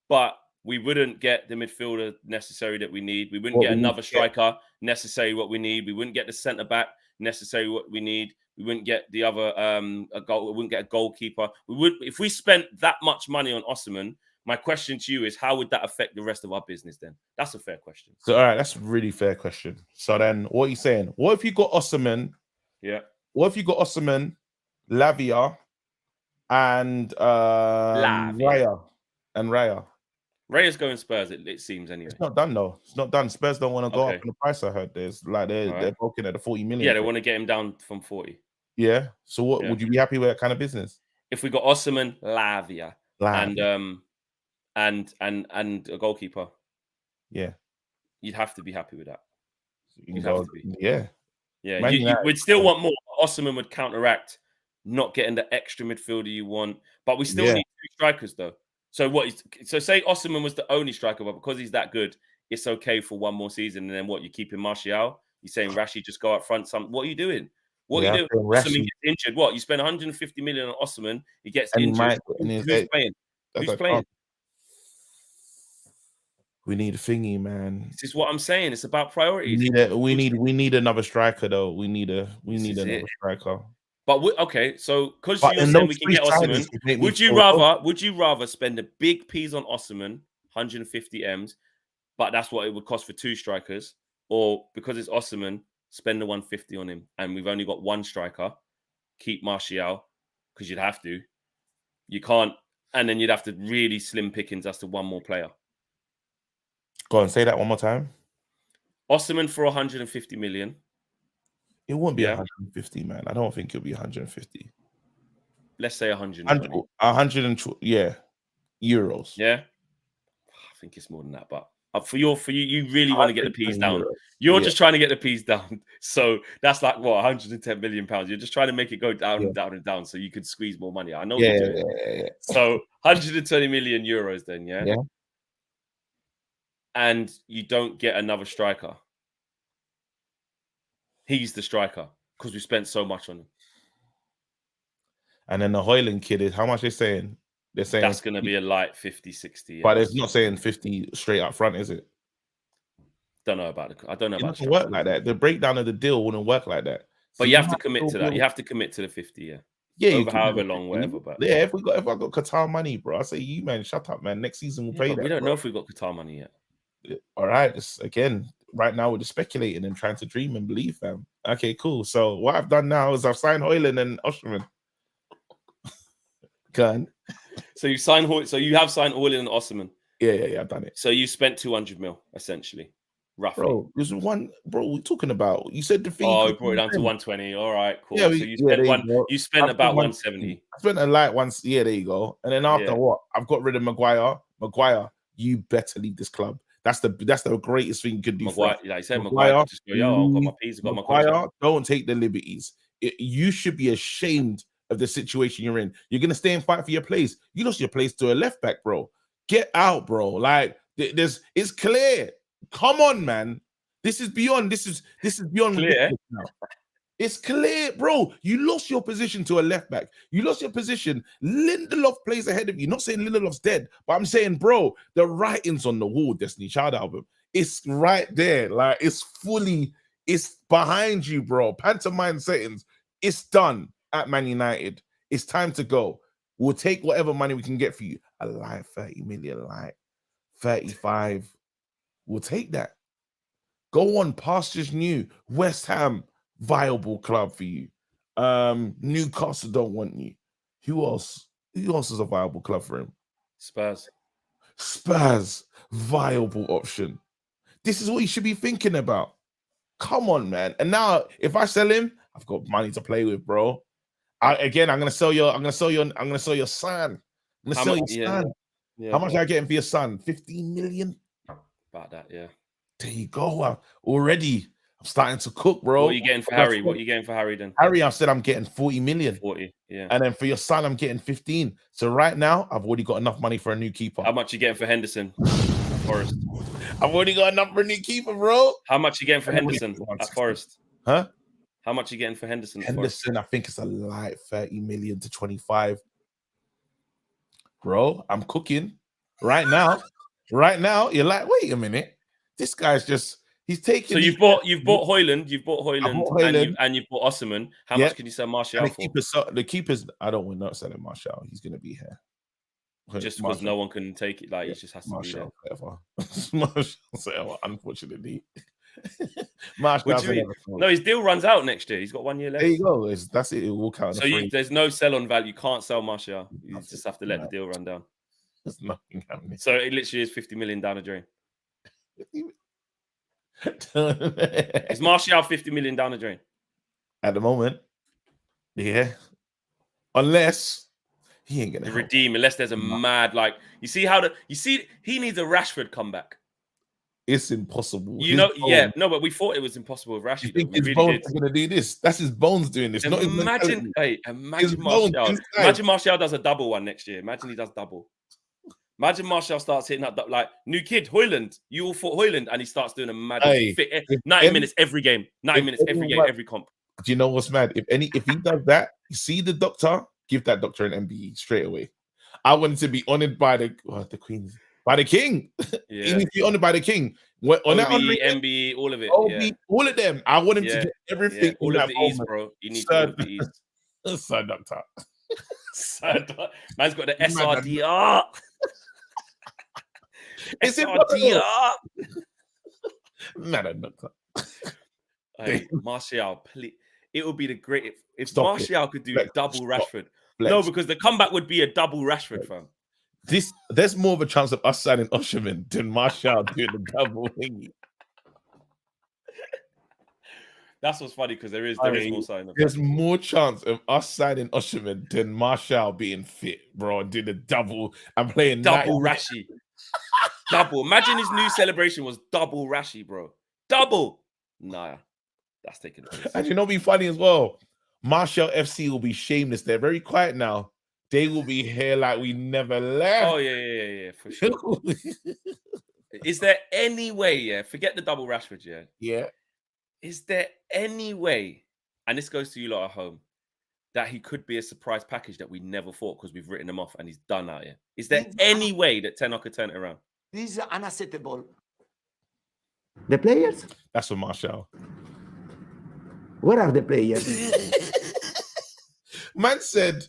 but we wouldn't get the midfielder necessary that we need. We wouldn't get another striker necessary what we need. We wouldn't get the centre back necessary what we need. We wouldn't get the other we wouldn't get a goalkeeper. We would, if we spent that much money on Osimhen. My question to you is, how would that affect the rest of our business then? That's a fair question. So all right, that's a really fair question. So then what are you saying? What if you got Osimhen? Yeah. What if you got Osimhen, Lavia, and Raya? Raya's going Spurs, it seems anyway. It's not done though. It's not done. Spurs don't want to go up in the price. I heard there's like they're poking at the 40 million. Yeah, they want to get him down from 40. Yeah. So what would you be happy with that kind of business? If we got Osimhen, Lavia. And a goalkeeper. Yeah. You'd have to be happy with that. You'd have to be. Yeah. Yeah. You would still want more. Osimhen would counteract not getting the extra midfielder you want. But we still need 2 strikers though. So so say Osimhen was the only striker, but because he's that good, it's okay for one more season. And then what, you keeping Martial? You're saying Rashi just go up front? What are you doing? What are you doing? Osimhen gets injured. What? You spend 150 million on Osimhen, he gets injured. Who's playing? Who's playing? We need a thingy, man. This is what I'm saying. It's about priorities. We need another striker though. We need another striker. But so because you're saying we can get Osimhen, would you rather spend a big piece on Osimhen, 150 M's, but that's what it would cost for 2 strikers, or because it's Osimhen, spend the 150 on him, and we've only got 1 striker, keep Martial, because you'd have to. You can't, and then you'd have to really slim pickings as to 1 more player. Go on, say that one more time. Osimhen for 150 million. It won't be 150, man. I don't think it'll be 150. Let's say 120. 120, yeah, euros. Yeah, I think it's more than that. But for you, you really want to get the P's down. Euros. You're just trying to get the P's down. So that's like what, 110 million pounds. You're just trying to make it go down and down and down, so you could squeeze more money. I know. Yeah. So 120 million euros, then, yeah. And you don't get another striker. He's the striker because we spent so much on him. And then the Højlund kid is, how much they're saying? They're saying that's going to be a light 50, 60. Yeah. But it's not saying 50 straight up front, is it? Don't know about it. I don't know about it. It doesn't work like that. The breakdown of the deal wouldn't work like that. But you have to commit to that. You have to commit to the 50, yeah. Yeah, over however long, whatever. But yeah, if I got Qatar money, bro, I say you, man, shut up, man. Next season we'll pay that. We don't know if we've got Qatar money yet. All right, again, right now we're just speculating and trying to dream and believe, fam. Okay, cool. So what I've done now is I've signed Højlund and Osimhen. Gun. So you signed so you have signed Højlund and Osimhen. Yeah, I've done it. So you spent 200 mil essentially, roughly. Bro, there's one. Bro, we're talking about. You said the fee. Oh, we brought it down to 120. All right, cool. Yeah, so you spent You spent about 170. I spent a light once. Yeah, there you go. And then after what? I've got rid of Maguire. Maguire, you better leave this club. That's the greatest thing you could do. Maguire, like I said, Maguire just go, yo, I've got my piece, I've got my contract. Don't take the liberties. You should be ashamed of the situation you're in. You're gonna stay and fight for your place. You lost your place to a left back, bro. Get out, bro. Like it's clear. Come on, man. This is beyond clear. Now. It's clear, bro. You lost your position to a left back. You lost your position. Lindelof plays ahead of you. Not saying Lindelof's dead, but I'm saying, bro, the writing's on the wall, Destiny Child album. It's right there. Like, it's behind you, bro. Pantomime settings. It's done at Man United. It's time to go. We'll take whatever money we can get for you. A light 30 million, like 35. We'll take that. Go on, pastures new. West Ham, viable club for you. Newcastle don't want you. Who else is a viable club for him? Spurs, viable option. This is what you should be thinking about. Come on, man. And now, if I sell him, I've got money to play with, bro. I'm gonna sell your son. I'm gonna sell your son. Yeah, how much are I getting for your son? 15 million? About that, yeah. There you go. Already, I'm starting to cook, bro. What are you getting for Harry? What are you getting for Harry then? Harry, I said I'm getting 40 million. 40, yeah. And then for your son, I'm getting 15. So right now, I've already got enough money for a new keeper. How much are you getting for Henderson? Forest. I've already got enough for a new keeper, bro. How much are you getting for Henderson at Forest? Huh? How much are you getting for Henderson? Henderson, I think it's a light 30 million to 25. Bro, I'm cooking right now. Right now, you're like, wait a minute. This guy's just he's taking. So you've bought Højlund, and you've bought Osimhen. How much can you sell Martial for? The keepers, I don't want not selling Martial. He's gonna be here. Just because no one can take it, like he just has to Martial, be there. Martial, unfortunately. Martial. No, his deal runs out next year. He's got 1 year left. There you go. That's it. It will count. So there's no sell-on value. You can't sell Martial. You just have to let the deal run down. There's nothing happening. So it literally is 50 million down the drain. Is Martial 50 million down the drain? At the moment, yeah. Unless he ain't gonna redeem, unless there's a mad he see he needs a Rashford comeback. It's impossible. But we thought it was impossible with Rashford. You think his bones are gonna do this? That's his bones doing this. Imagine Martial. Imagine Martial does a double one next year. Imagine he does double. Imagine Martial starts hitting that like new kid Højlund. You all fought Højlund, and he starts doing a mad 90 minutes every game. 90 minutes every game, every comp. Do you know what's mad? If he does that, you see the doctor, give that doctor an MBE straight away. I want to be honored by the Queen, by the King. Yeah. He needs to be honored by the King. MBE, all of it. All of them. I want him to get everything. Yeah. All of the E's, bro. You need all of the E's. Sir doctor. Man's got the SRDR. It's SRDR. Man, doctor. Hey, Martial, please. It would be the great if Martial could do double Rashford. No, because the comeback would be a double Rashford, fam. There's more of a chance of us signing Osimhen than Martial doing the double thingy. That's what's funny because there is more signing. There's more chance of us signing Osimhen than Martial being fit, bro, doing the double and playing double Rashi. Double. Imagine his new celebration was double Rashi, bro. Double. Nah, that's taking the piss. And you know, be funny as well. Martial FC will be shameless. They're very quiet now. They will be here like we never left. Oh yeah, for sure. Is there any way? Forget the double Rashford. Yeah. Is there any way? And this goes to you lot at home. That he could be a surprise package that we never thought because we've written him off and he's done out here. Is there any way that Ten Hag could turn it around? This is unacceptable. The players? That's for Martial. Where are the players? Man said,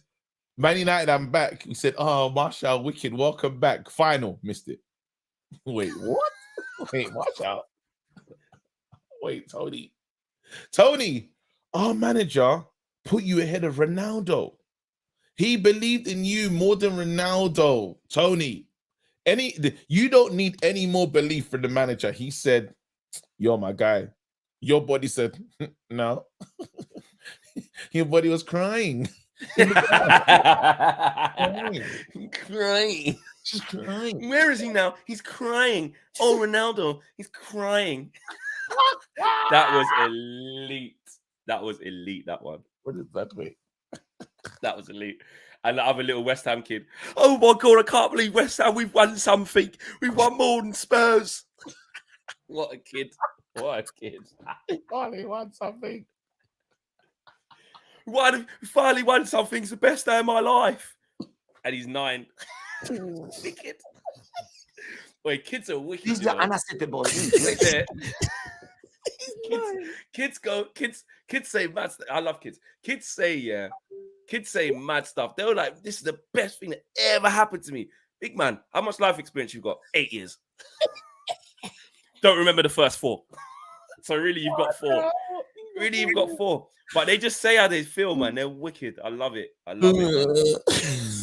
Man United, I'm back. He said, oh, Martial, wicked, welcome back. Final, missed it. Wait, what? Wait, Martial. Wait, Tony, our manager put you ahead of Ronaldo. He believed in you more than Ronaldo. Tony, you don't need any more belief from the manager. He said, you're my guy. Your body said, no. Your body was crying. Crying. She's crying. Where is he now? He's crying. Oh, Ronaldo, he's crying. That was elite. That was elite, that one. What is that way? That was elite. And the other little West Ham kid. Oh my God, I can't believe West Ham, we've won something. We've won more than Spurs. What a kid. What a kid. Finally won something. Finally won something. It's the best day of my life. And he's 9. Wicked. Wait, kids are wicked. These are unacceptable. Kids say mad stuff. I love kids. Kids say mad stuff. They were like, this is the best thing that ever happened to me. Big man, how much life experience you've got? 8 years. Don't remember the first 4. So really, you've got 4. Really, you've got 4. But they just say how they feel, man. They're wicked. I love it.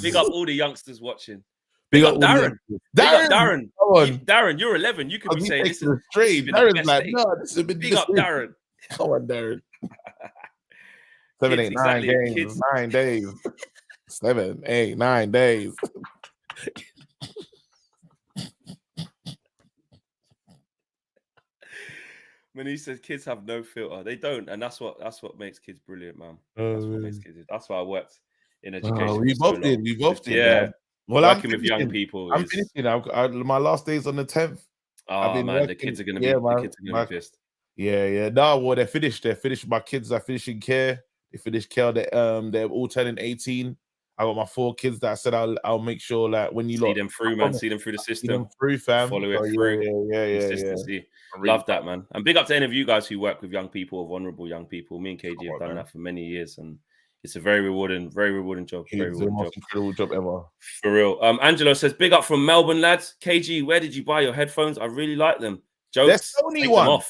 Big up all the youngsters watching. Big up Darren. Darren, you're 11. You could be saying this is straight. Darren's like, no, this has been big up Darren. Come on, Darren. 7, 8, 9 games, 9 days. 7, 8, 9 days. When he says kids have no filter, they don't, and that's what makes kids brilliant, man. That's what makes kids. That's why I worked in education. We both did. Yeah. Man. Well, working with young people. I'm finishing. My last day's on the 10th. Oh man, the kids are gonna be pissed. Yeah. No, well, they're finished. They're finished. My kids are finishing care. They finished care. They're all turning 18. I got my 4 kids that I said I'll make sure that when you See lot them through, man. See them through the see system. them through, fam. Follow So, it through. Yeah. Consistency. Really Love that, man. And big up to any of you guys who work with young people or vulnerable young people. Me and KG have done that for many years, and it's a very rewarding job. Very It's the rewarding most job. incredible job ever. For real. Angelo says, big up from Melbourne, lads. KG, where did you buy your headphones? I really like them. Jokes, There's only take one. them off.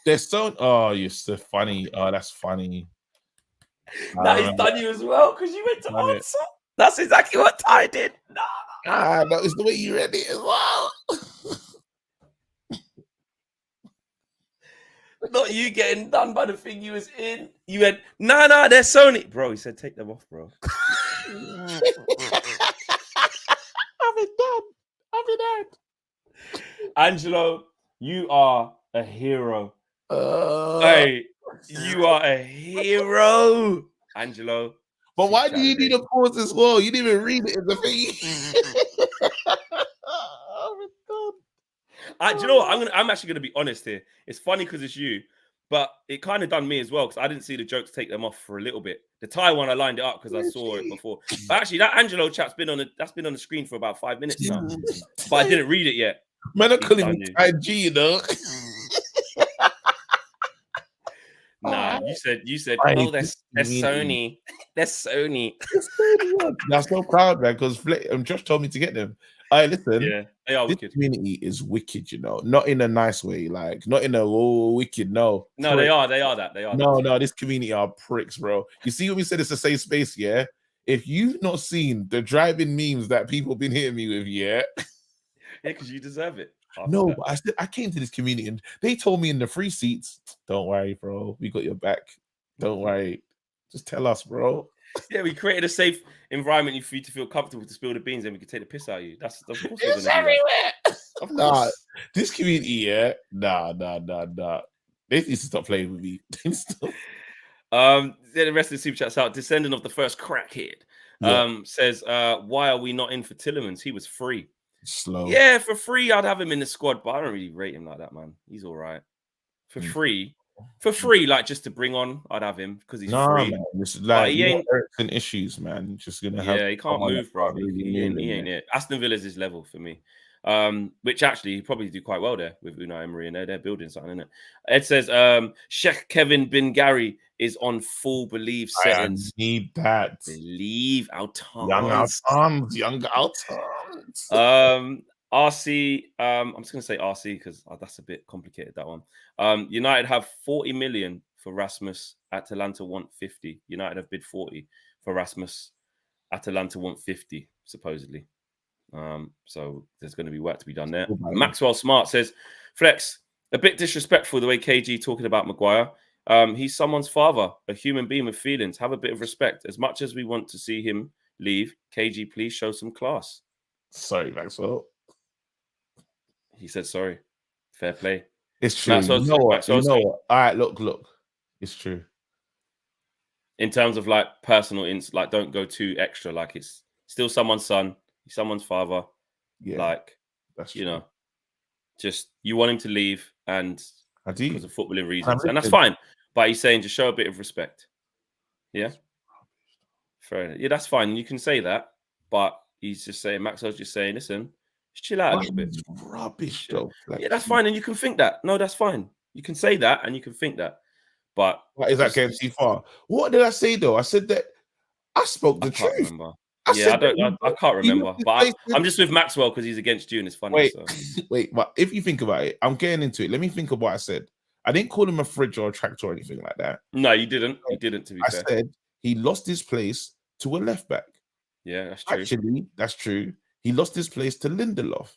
There's so you're so funny. Oh, that's funny. That is done you as well because you went to answer. That's exactly what Ty did. That was the way you read it as well. Not you getting done by the thing you was in. You went, nah, they're Sony. Bro, he said, take them off, bro. I've been done. Angelo, you are a hero. Hey, you are a hero, Angelo. But why do you need a pause as well? You didn't even read it in the thing. Do you know what? I'm actually gonna be honest here. It's funny because it's you, but it kind of done me as well because I didn't see the jokes take them off for a little bit. The Thai one, I lined it up because I saw it before. But actually, that Angelo chat's been on the screen for about 5 minutes now, but I didn't read it yet. Man, I call him Thai G, you know. Nah, you said, oh, that's Sony. That's Sony. That's so proud, man, because Josh told me to get them. Listen, yeah, they are this wicked. community is wicked, you know, not in a nice way, like not in a wicked. No, they are that. They are. No, this community are pricks, bro. You see what we said? It's a safe space, yeah. If you've not seen the driving memes that people been hitting me with, yeah, because you deserve it. No, but I came to this community and they told me in the free seats, don't worry, bro. We got your back. Don't worry. Just tell us, bro. Yeah, we created a safe environment for you to feel comfortable to spill the beans and we can take the piss out of you. That's of course it's everywhere. Of course. This community, yeah. Nah. They need to stop playing with me. The rest of the super chats out. Descendant of the first crackhead says, why are we not in for Tillemans? He was free. Slow. Yeah, for free, I'd have him in the squad, but I don't really rate him like that, man. He's all right. For free, like just to bring on, I'd have him because he's free. Man, this is like he ain't Ericsson issues, man. Just gonna have he can't move, bro. He ain't it. Aston Villa's his level for me. Which actually he probably do quite well there with Unai Emery and they're building something, isn't it? Ed says, Sheikh Kevin bin Gary is on full believe settings. I need that. Believe our time. Young Altons. RC, I'm just gonna say RC because that's a bit complicated, that one. United have 40 million for Rasmus. Atalanta want 50. United have bid 40 for Rasmus. Atalanta want 50, supposedly. So there's going to be work to be done there. Maxwell Smart says, Flex, a bit disrespectful the way KG talking about Maguire. He's someone's father, a human being with feelings. Have a bit of respect. As much as we want to see him leave, KG, please show some class. Sorry, Maxwell. He said sorry. Fair play. It's true. You know what? All right, look. It's true. In terms of like personal, like don't go too extra. Like it's still someone's son, someone's father. Yeah, like that's true. You know, just you want him to leave, and because of footballing reasons, and that's fine. But he's saying just show a bit of respect. Yeah, fair enough. Yeah, that's fine. You can say that, but he's just saying Maxwell's just saying, listen, just chill out a little bit. Rubbish, though. Like, yeah, that's fine, and you can think that. No, that's fine. You can say that, and you can think that. But is that getting too far? What did I say though? I said that I spoke the truth. Remember. I can't remember. But I'm just with Maxwell because he's against you and it's funny. Wait, but if you think about it, I'm getting into it. Let me think of what I said. I didn't call him a fridge or a tractor or anything like that. No, you didn't. You didn't, to be fair. I said he lost his place to a left back. Yeah, that's true. Actually, that's true. He lost his place to Lindelof.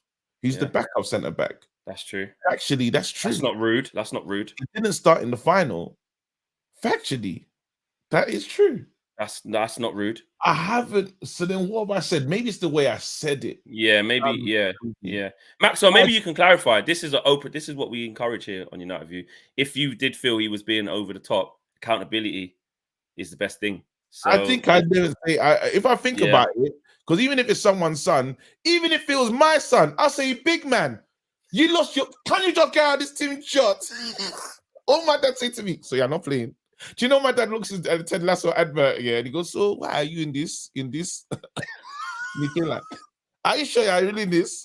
He's the backup centre back. That's true. Actually, that's true. That's not rude. That's not rude. He didn't start in the final. Factually, that is true. That's not rude. I haven't. So then what have I said? Maybe it's the way I said it. Yeah, maybe. Yeah. Maxwell, maybe you can clarify. This is this is what we encourage here on United View. If you did feel he was being over the top, accountability is the best thing. So I think I didn't say. If I think about it, because even if it's someone's son, even if it was my son, I'll say, big man, you lost your. Can you just get out of this team shot? All my dad say to me, so you're not playing. Do you know my dad looks at the Ted Lasso advert, yeah, and he goes, so why are you in this? Like, are you sure you're really in this?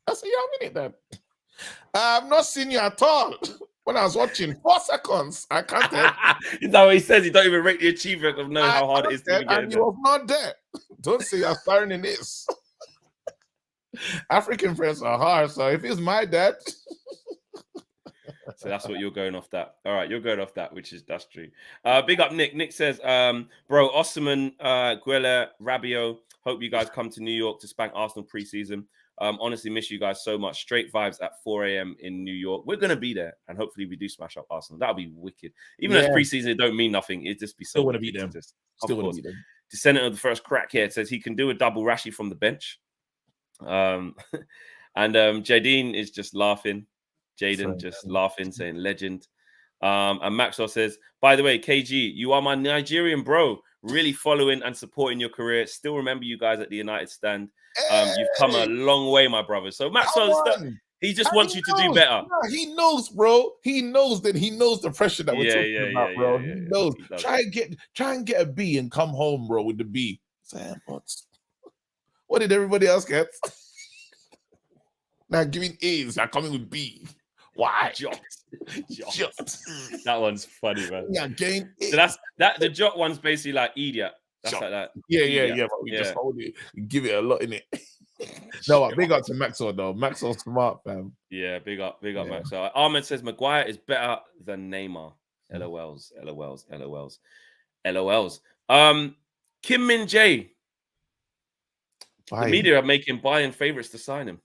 I said, yeah, I'm in it then. I've not seen you at all. When I was watching 4 seconds, I can't tell. Is that what he says? He don't even rate the achievement of knowing how hard it is to even get in and there. you was not there. Don't say you're starring in this. African friends are hard, so if it's my dad. So that's what you're going off that. All right, you're going off that, that's true. Big up Nick. Nick says, bro, Osimhen, Guele, Rabiot, hope you guys come to New York to spank Arsenal preseason. Honestly, miss you guys so much. Straight vibes at 4 a.m. in New York. We're gonna be there, and hopefully we do smash up Arsenal. That'll be wicked. Even though it's preseason, it don't mean nothing. It just be so. Still want to beat them. Still want to beat them. Descendant of the first crack here says he can do a double Rashi from the bench. And Jadine is just laughing. Jaden just laughing, saying legend. And Maxwell says, by the way, KG, you are my Nigerian bro. Really following and supporting your career. Still remember you guys at the United stand. You've come a long way, my brother. So Maxwell, he just wants you to do better. Yeah, he knows, bro. He knows the pressure that we're talking about, bro. He knows. Try and get a B and come home, bro, with the B. What did everybody else get? Now giving A's, I'm coming with B. Why? Jot. That one's funny, man. Yeah, game. So that's that. The Jot one's basically like idiot. That's like that. Yeah. But we just hold it, give it a lot in it. No, big up to Maxwell though. Maxwell's smart, fam. Yeah, big up, Maxwell. Ahmed says Maguire is better than Neymar. LOLs. Kim Min Jae. The media are making Bayern favorites to sign him.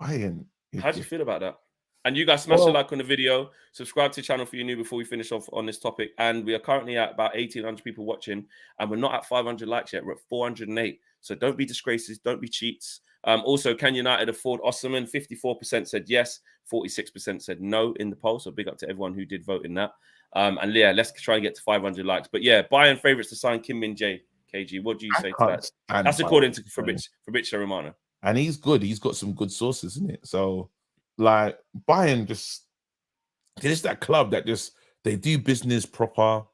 Bayern. How do you feel about that? And you guys smash a like on the video, subscribe to the channel for you new before we finish off on this topic. And we are currently at about 1,800 people watching, and we're not at 500 likes yet. We're at 408. So don't be disgraces, don't be cheats. Also, can United afford Osimhen? 54% said yes, 46% said no in the poll. So big up to everyone who did vote in that. And yeah, let's try and get to 500 likes. But yeah, Bayern favourites to sign Kim Min Jae. KG, what do you say to that? That's according to Fabrizio Romano. And he's good. He's got some good sources in it. So, like, Bayern it's that club that they do business proper.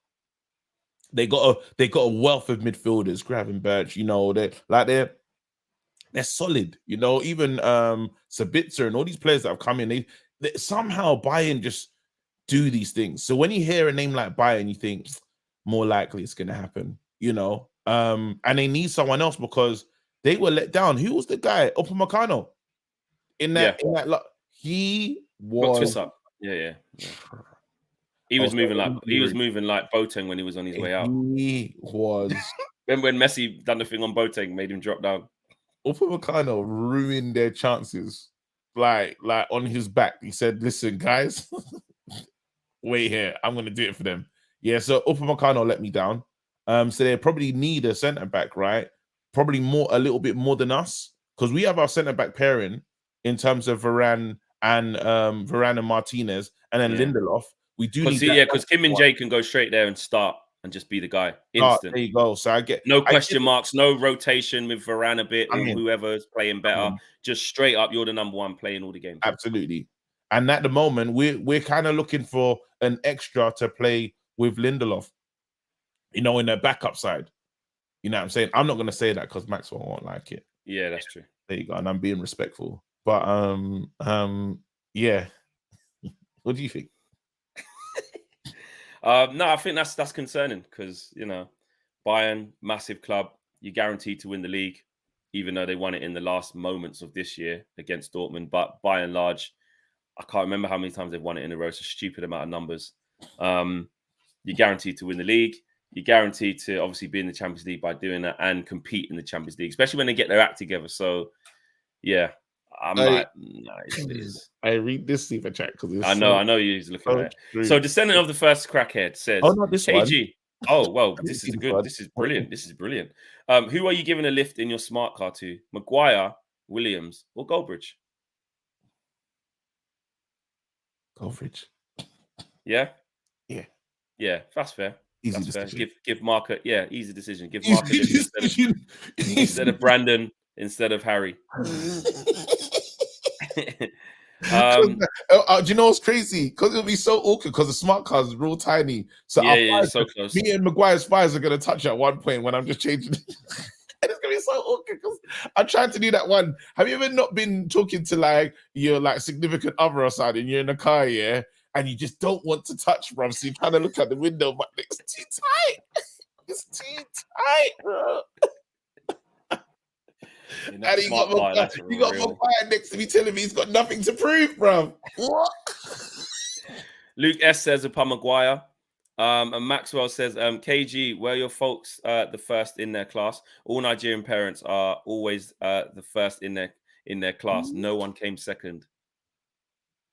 They got a wealth of midfielders, Gravenberch, you know, they're solid, you know. Even Sabitzer and all these players that have come in, they somehow Bayern just do these things. So when you hear a name like Bayern, you think more likely it's gonna happen, you know. And they need someone else because they were let down. Who was the guy? Upamecano. In that lot. He was Yeah. He was moving like Boateng when he was on his way out. He was. Remember when Messi done the thing on Boateng, made him drop down? Upamecano ruined their chances. Like on his back. He said, listen, guys, wait here. I'm gonna do it for them. Yeah, so Upamecano let me down. So they probably need a centre-back, right? Probably a little bit more than us. Because we have our centre-back pairing in terms of Varane and Martinez, and then Lindelof. We do need because Kim Min Jae can go straight there and start and just be the guy. Instant. There you go. So I get no question marks, no rotation with Varane a bit, or whoever's playing better. Just straight up, you're the number one playing all the games. Absolutely. And at the moment, we're kind of looking for an extra to play with Lindelof, you know, in the backup side. You know what I'm saying? I'm not gonna say that because Maxwell won't like it. Yeah, that's true. There you go. And I'm being respectful. But yeah. What do you think? No, I think that's concerning because, you know, Bayern, massive club, you're guaranteed to win the league, even though they won it in the last moments of this year against Dortmund. But by and large, I can't remember how many times they've won it in a row. It's a stupid amount of numbers. You're guaranteed to win the league. You're guaranteed to obviously be in the Champions League by doing that and compete in the Champions League, especially when they get their act together. So, yeah. I read this super chat because I know you're looking at it. So, descendant of the first crackhead says, "Oh, not this KG. One. Oh, well, this is good. This is brilliant. This is brilliant. Who are you giving a lift in your smart car to? Maguire, Williams, or Goldbridge? Goldbridge. Yeah. That's fair. Easy that's decision. Fair. Give Marker. Yeah, easy decision. Give Marker instead of Brandon, instead of Harry. Um, Do you know what's crazy? Because it'll be so awkward because the smart car's is real tiny. So, yeah, so close. me and Maguire's spies are going to touch at one point when I'm just changing. And it's going to be so awkward because I'm trying to do that one. Have you ever not been talking to like your like significant other or something and you're in a car, yeah? And you just don't want to touch, bro. So you're trying to look at the window, but it's too tight. It's too tight, bro. And you got Maguire next to me telling me he's got nothing to prove, bro. What? Luke S says upon Maguire. And Maxwell says, KG, were your folks the first in their class? All Nigerian parents are always the first in their class. No one came second.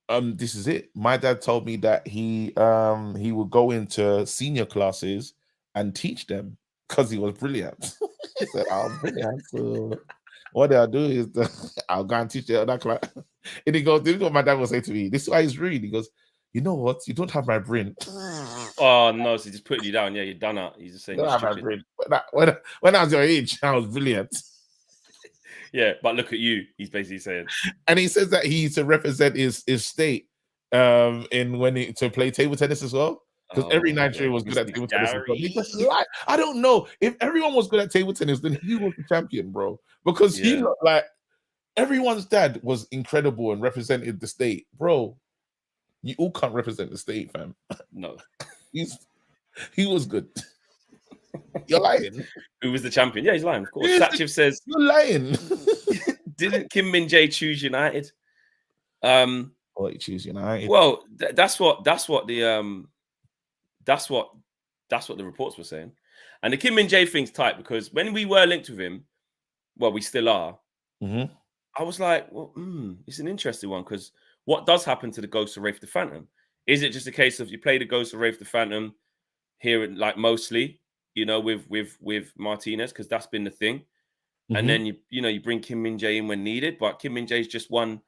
This is it. My dad told me that he would go into senior classes and teach them because he was brilliant. He said, "I'm brilliant." So what they'll do is I'll go and teach the other class. And he goes, "This is what my dad will say to me. This is why he's rude." He goes, "You know what? You don't have my brain." Oh no, so he's just putting you down. Yeah, you're done out. He's just saying, "You don't have my brain." When I was your age, I was brilliant. Yeah, but look at you. He's basically saying, and he says that he used to represent his state to play table tennis as well. Because every Nigerian was good at table tennis. I don't know if everyone was good at table tennis, then he was the champion, bro. Because he looked like everyone's dad was incredible and represented the state, bro. You all can't represent the state, fam. No, he was good. You're lying. Who was the champion? Yeah, he's lying. Of course. Sachiv says you're lying. Didn't Kim Min-jae choose United? He choose United. Well, that's what the reports were saying. And the Kim Min-jae thing's tight because when we were linked with him, well, we still are. Mm-hmm. I was like, well, it's an interesting one because what does happen to the Ghost of Rafe the Phantom? Is it just a case of you play the Ghost of Rafe the Phantom here, like mostly, you know, with Martinez, because that's been the thing. Mm-hmm. And then you bring Kim Min-jae in when needed, but Kim Min-jae is just one,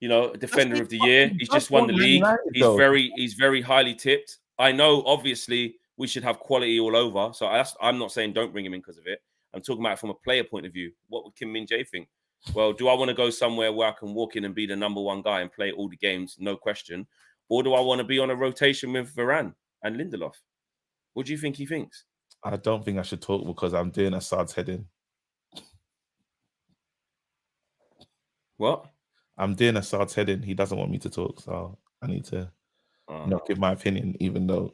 defender of the year. He's just won the league. He's very highly tipped. I know, obviously, we should have quality all over. So I'm not saying don't bring him in because of it. I'm talking about it from a player point of view. What would Kim Min-jae think? Well, do I want to go somewhere where I can walk in and be the number one guy and play all the games, no question? Or do I want to be on a rotation with Varane and Lindelof? What do you think he thinks? I don't think I should talk because I'm doing Assad's heading. What? I'm doing Assad's heading. He doesn't want me to talk, so I need to not give my opinion, even though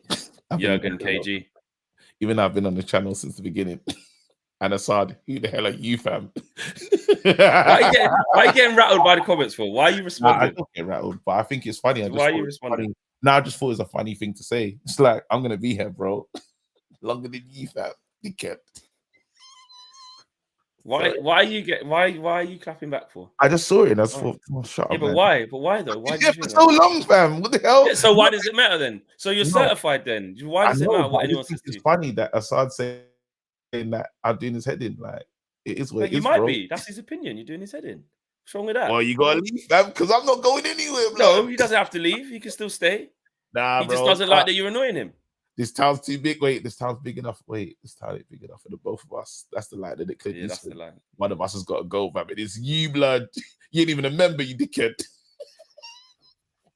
Jurgen KG. Even though I've been on the channel since the beginning. And Assad, who the hell are you, fam? Why are you getting rattled by the comments for? Why are you responding? I don't get rattled, but I think it's funny. Why are you responding? I just thought it was a funny thing to say. It's like, I'm going to be here, bro. Longer than you, fam. You kept. Why are you clapping back for? I just saw it and I just thought, shut up. Yeah, but why? But why though? Why yeah, for so long, fam? What the hell? Yeah, so why does it matter then? So you're certified then? Why does it matter what anyone says to you? It's funny that Assad saying that I'm doing his head in. Like, it is what it is, you might bro. be. That's his opinion. You're doing his head in. What's wrong with that? Well, you gotta leave, fam, because I'm not going anywhere, bro. No, he doesn't have to leave. He can still stay. Nah, he just doesn't like that you're annoying him. This town's too big. Wait, this town's big enough. Wait, this town ain't big enough for the both of us. That's the line that it could. Yeah, that's the line. One of us has got to go, fam. It is you, blood. You ain't even a member, you dickhead.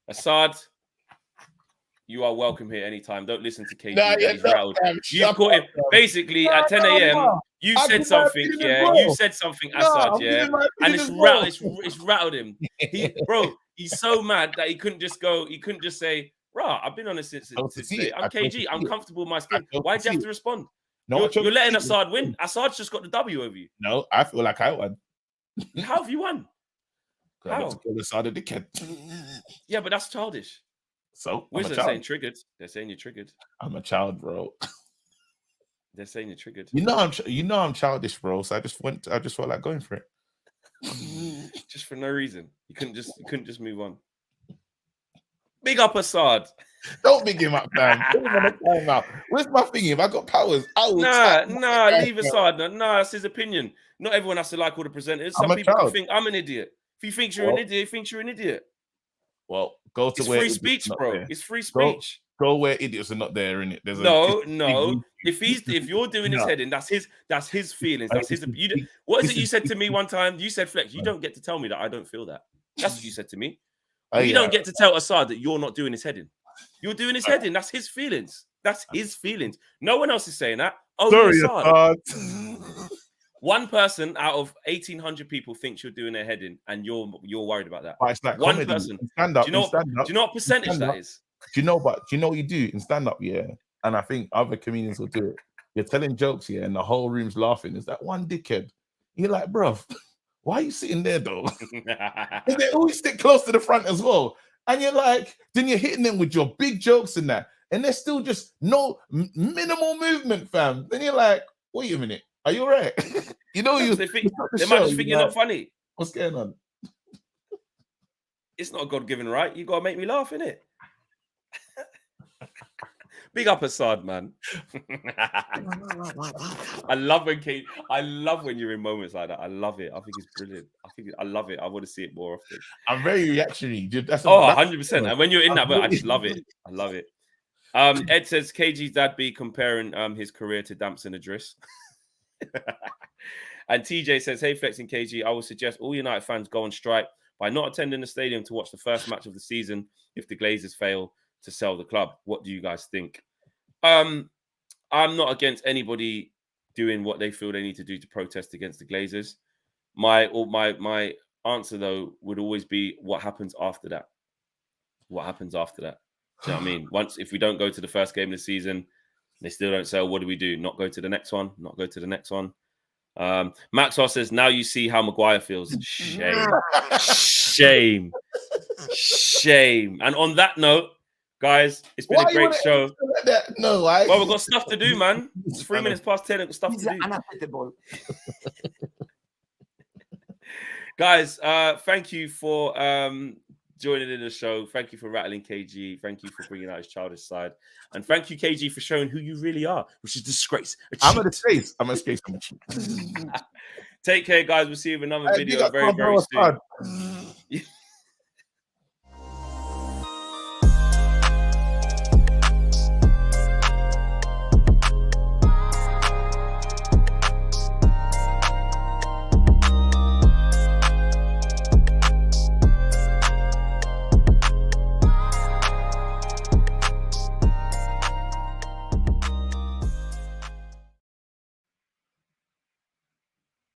Assad, you are welcome here anytime. Don't listen to KG. Nah, You've caught him. Basically, at 10 a.m., you said something, You said something, Assad, and it's rattled him. He's so mad that he couldn't just go, he couldn't just say, rah, I've been on this since today. I'm KG. I'm comfortable with my skin. Why'd you have to respond? No, you're letting Assad win. Assad's just got the W over you. No, I feel like I won. How have you won? How? Assad a dickhead. Yeah, but that's childish. So Wizards are saying triggered. They're saying you're triggered. I'm a child, bro. They're saying you're triggered. You know I'm childish, bro. So I just felt like going for it. Just for no reason. You couldn't just move on. Big up Assad. Don't big him up, man. Where's my thingy? If I got powers, I will. Leave Assad. Nah, that's his opinion. Not everyone has to like all the presenters. Some people think I'm an idiot. If he thinks you're an idiot, he thinks you're an idiot. Well, go to where free speech, bro. It's free speech. Go where idiots are not there, innit? No. If you're doing his head in, that's his feelings. That's his. What is it you said to me one time? You said, Flex, you don't get to tell me that I don't feel that. That's what you said to me. You don't get to tell Assad that you're not doing his heading. You're doing his heading. That's his feelings. That's his feelings. No one else is saying that. Only Assad. One person out of 1,800 people thinks you're doing their heading, and you're worried about that. But it's like one comedy. person. Stand up. Do you know what percentage that is? Do you know what you do in stand up? Yeah, and I think other comedians will do it. You're telling jokes here, and the whole room's laughing. Is that one dickhead? You're like, bruv, why are you sitting there though? And they always stick close to the front as well. And you're like, then you're hitting them with your big jokes and that, and there's still just no minimal movement, fam. Then you're like, wait a minute, are you all right? You know, they might just think you're not funny. What's going on? It's not a God-given right. You gotta make me laugh, innit? Big up Assad, man. I love when you're in moments like that. I love it. I think it's brilliant. I love it. I want to see it more often. I'm very reactionary. Dude, 100%. And when you're in that, but I just love it. I love it. Ed says KG's dad be comparing his career to Damson Idris. And TJ says, hey, Flex and KG, I would suggest all United fans go on strike by not attending the stadium to watch the first match of the season if the Glazers fail to sell the club. What do you guys think? I'm not against anybody doing what they feel they need to do to protest against the Glazers. My answer, though, would always be what happens after that. What happens after that? Do you know what I mean? If we don't go to the first game of the season, they still don't sell, what do we do? Not go to the next one? Not go to the next one? Maxwell says, now you see how Maguire feels. Shame. Shame. And on that note, guys, it's been a great show. No, well, we've got stuff to do, man. It's 3 minutes past 10. I've got stuff to do. Unacceptable. Guys, thank you for joining in the show. Thank you for rattling KG. Thank you for bringing out his childish side. And thank you, KG, for showing who you really are, which is disgrace. I'm a disgrace. I'm a disgrace. Take care, guys. We'll see you in another video very, very soon.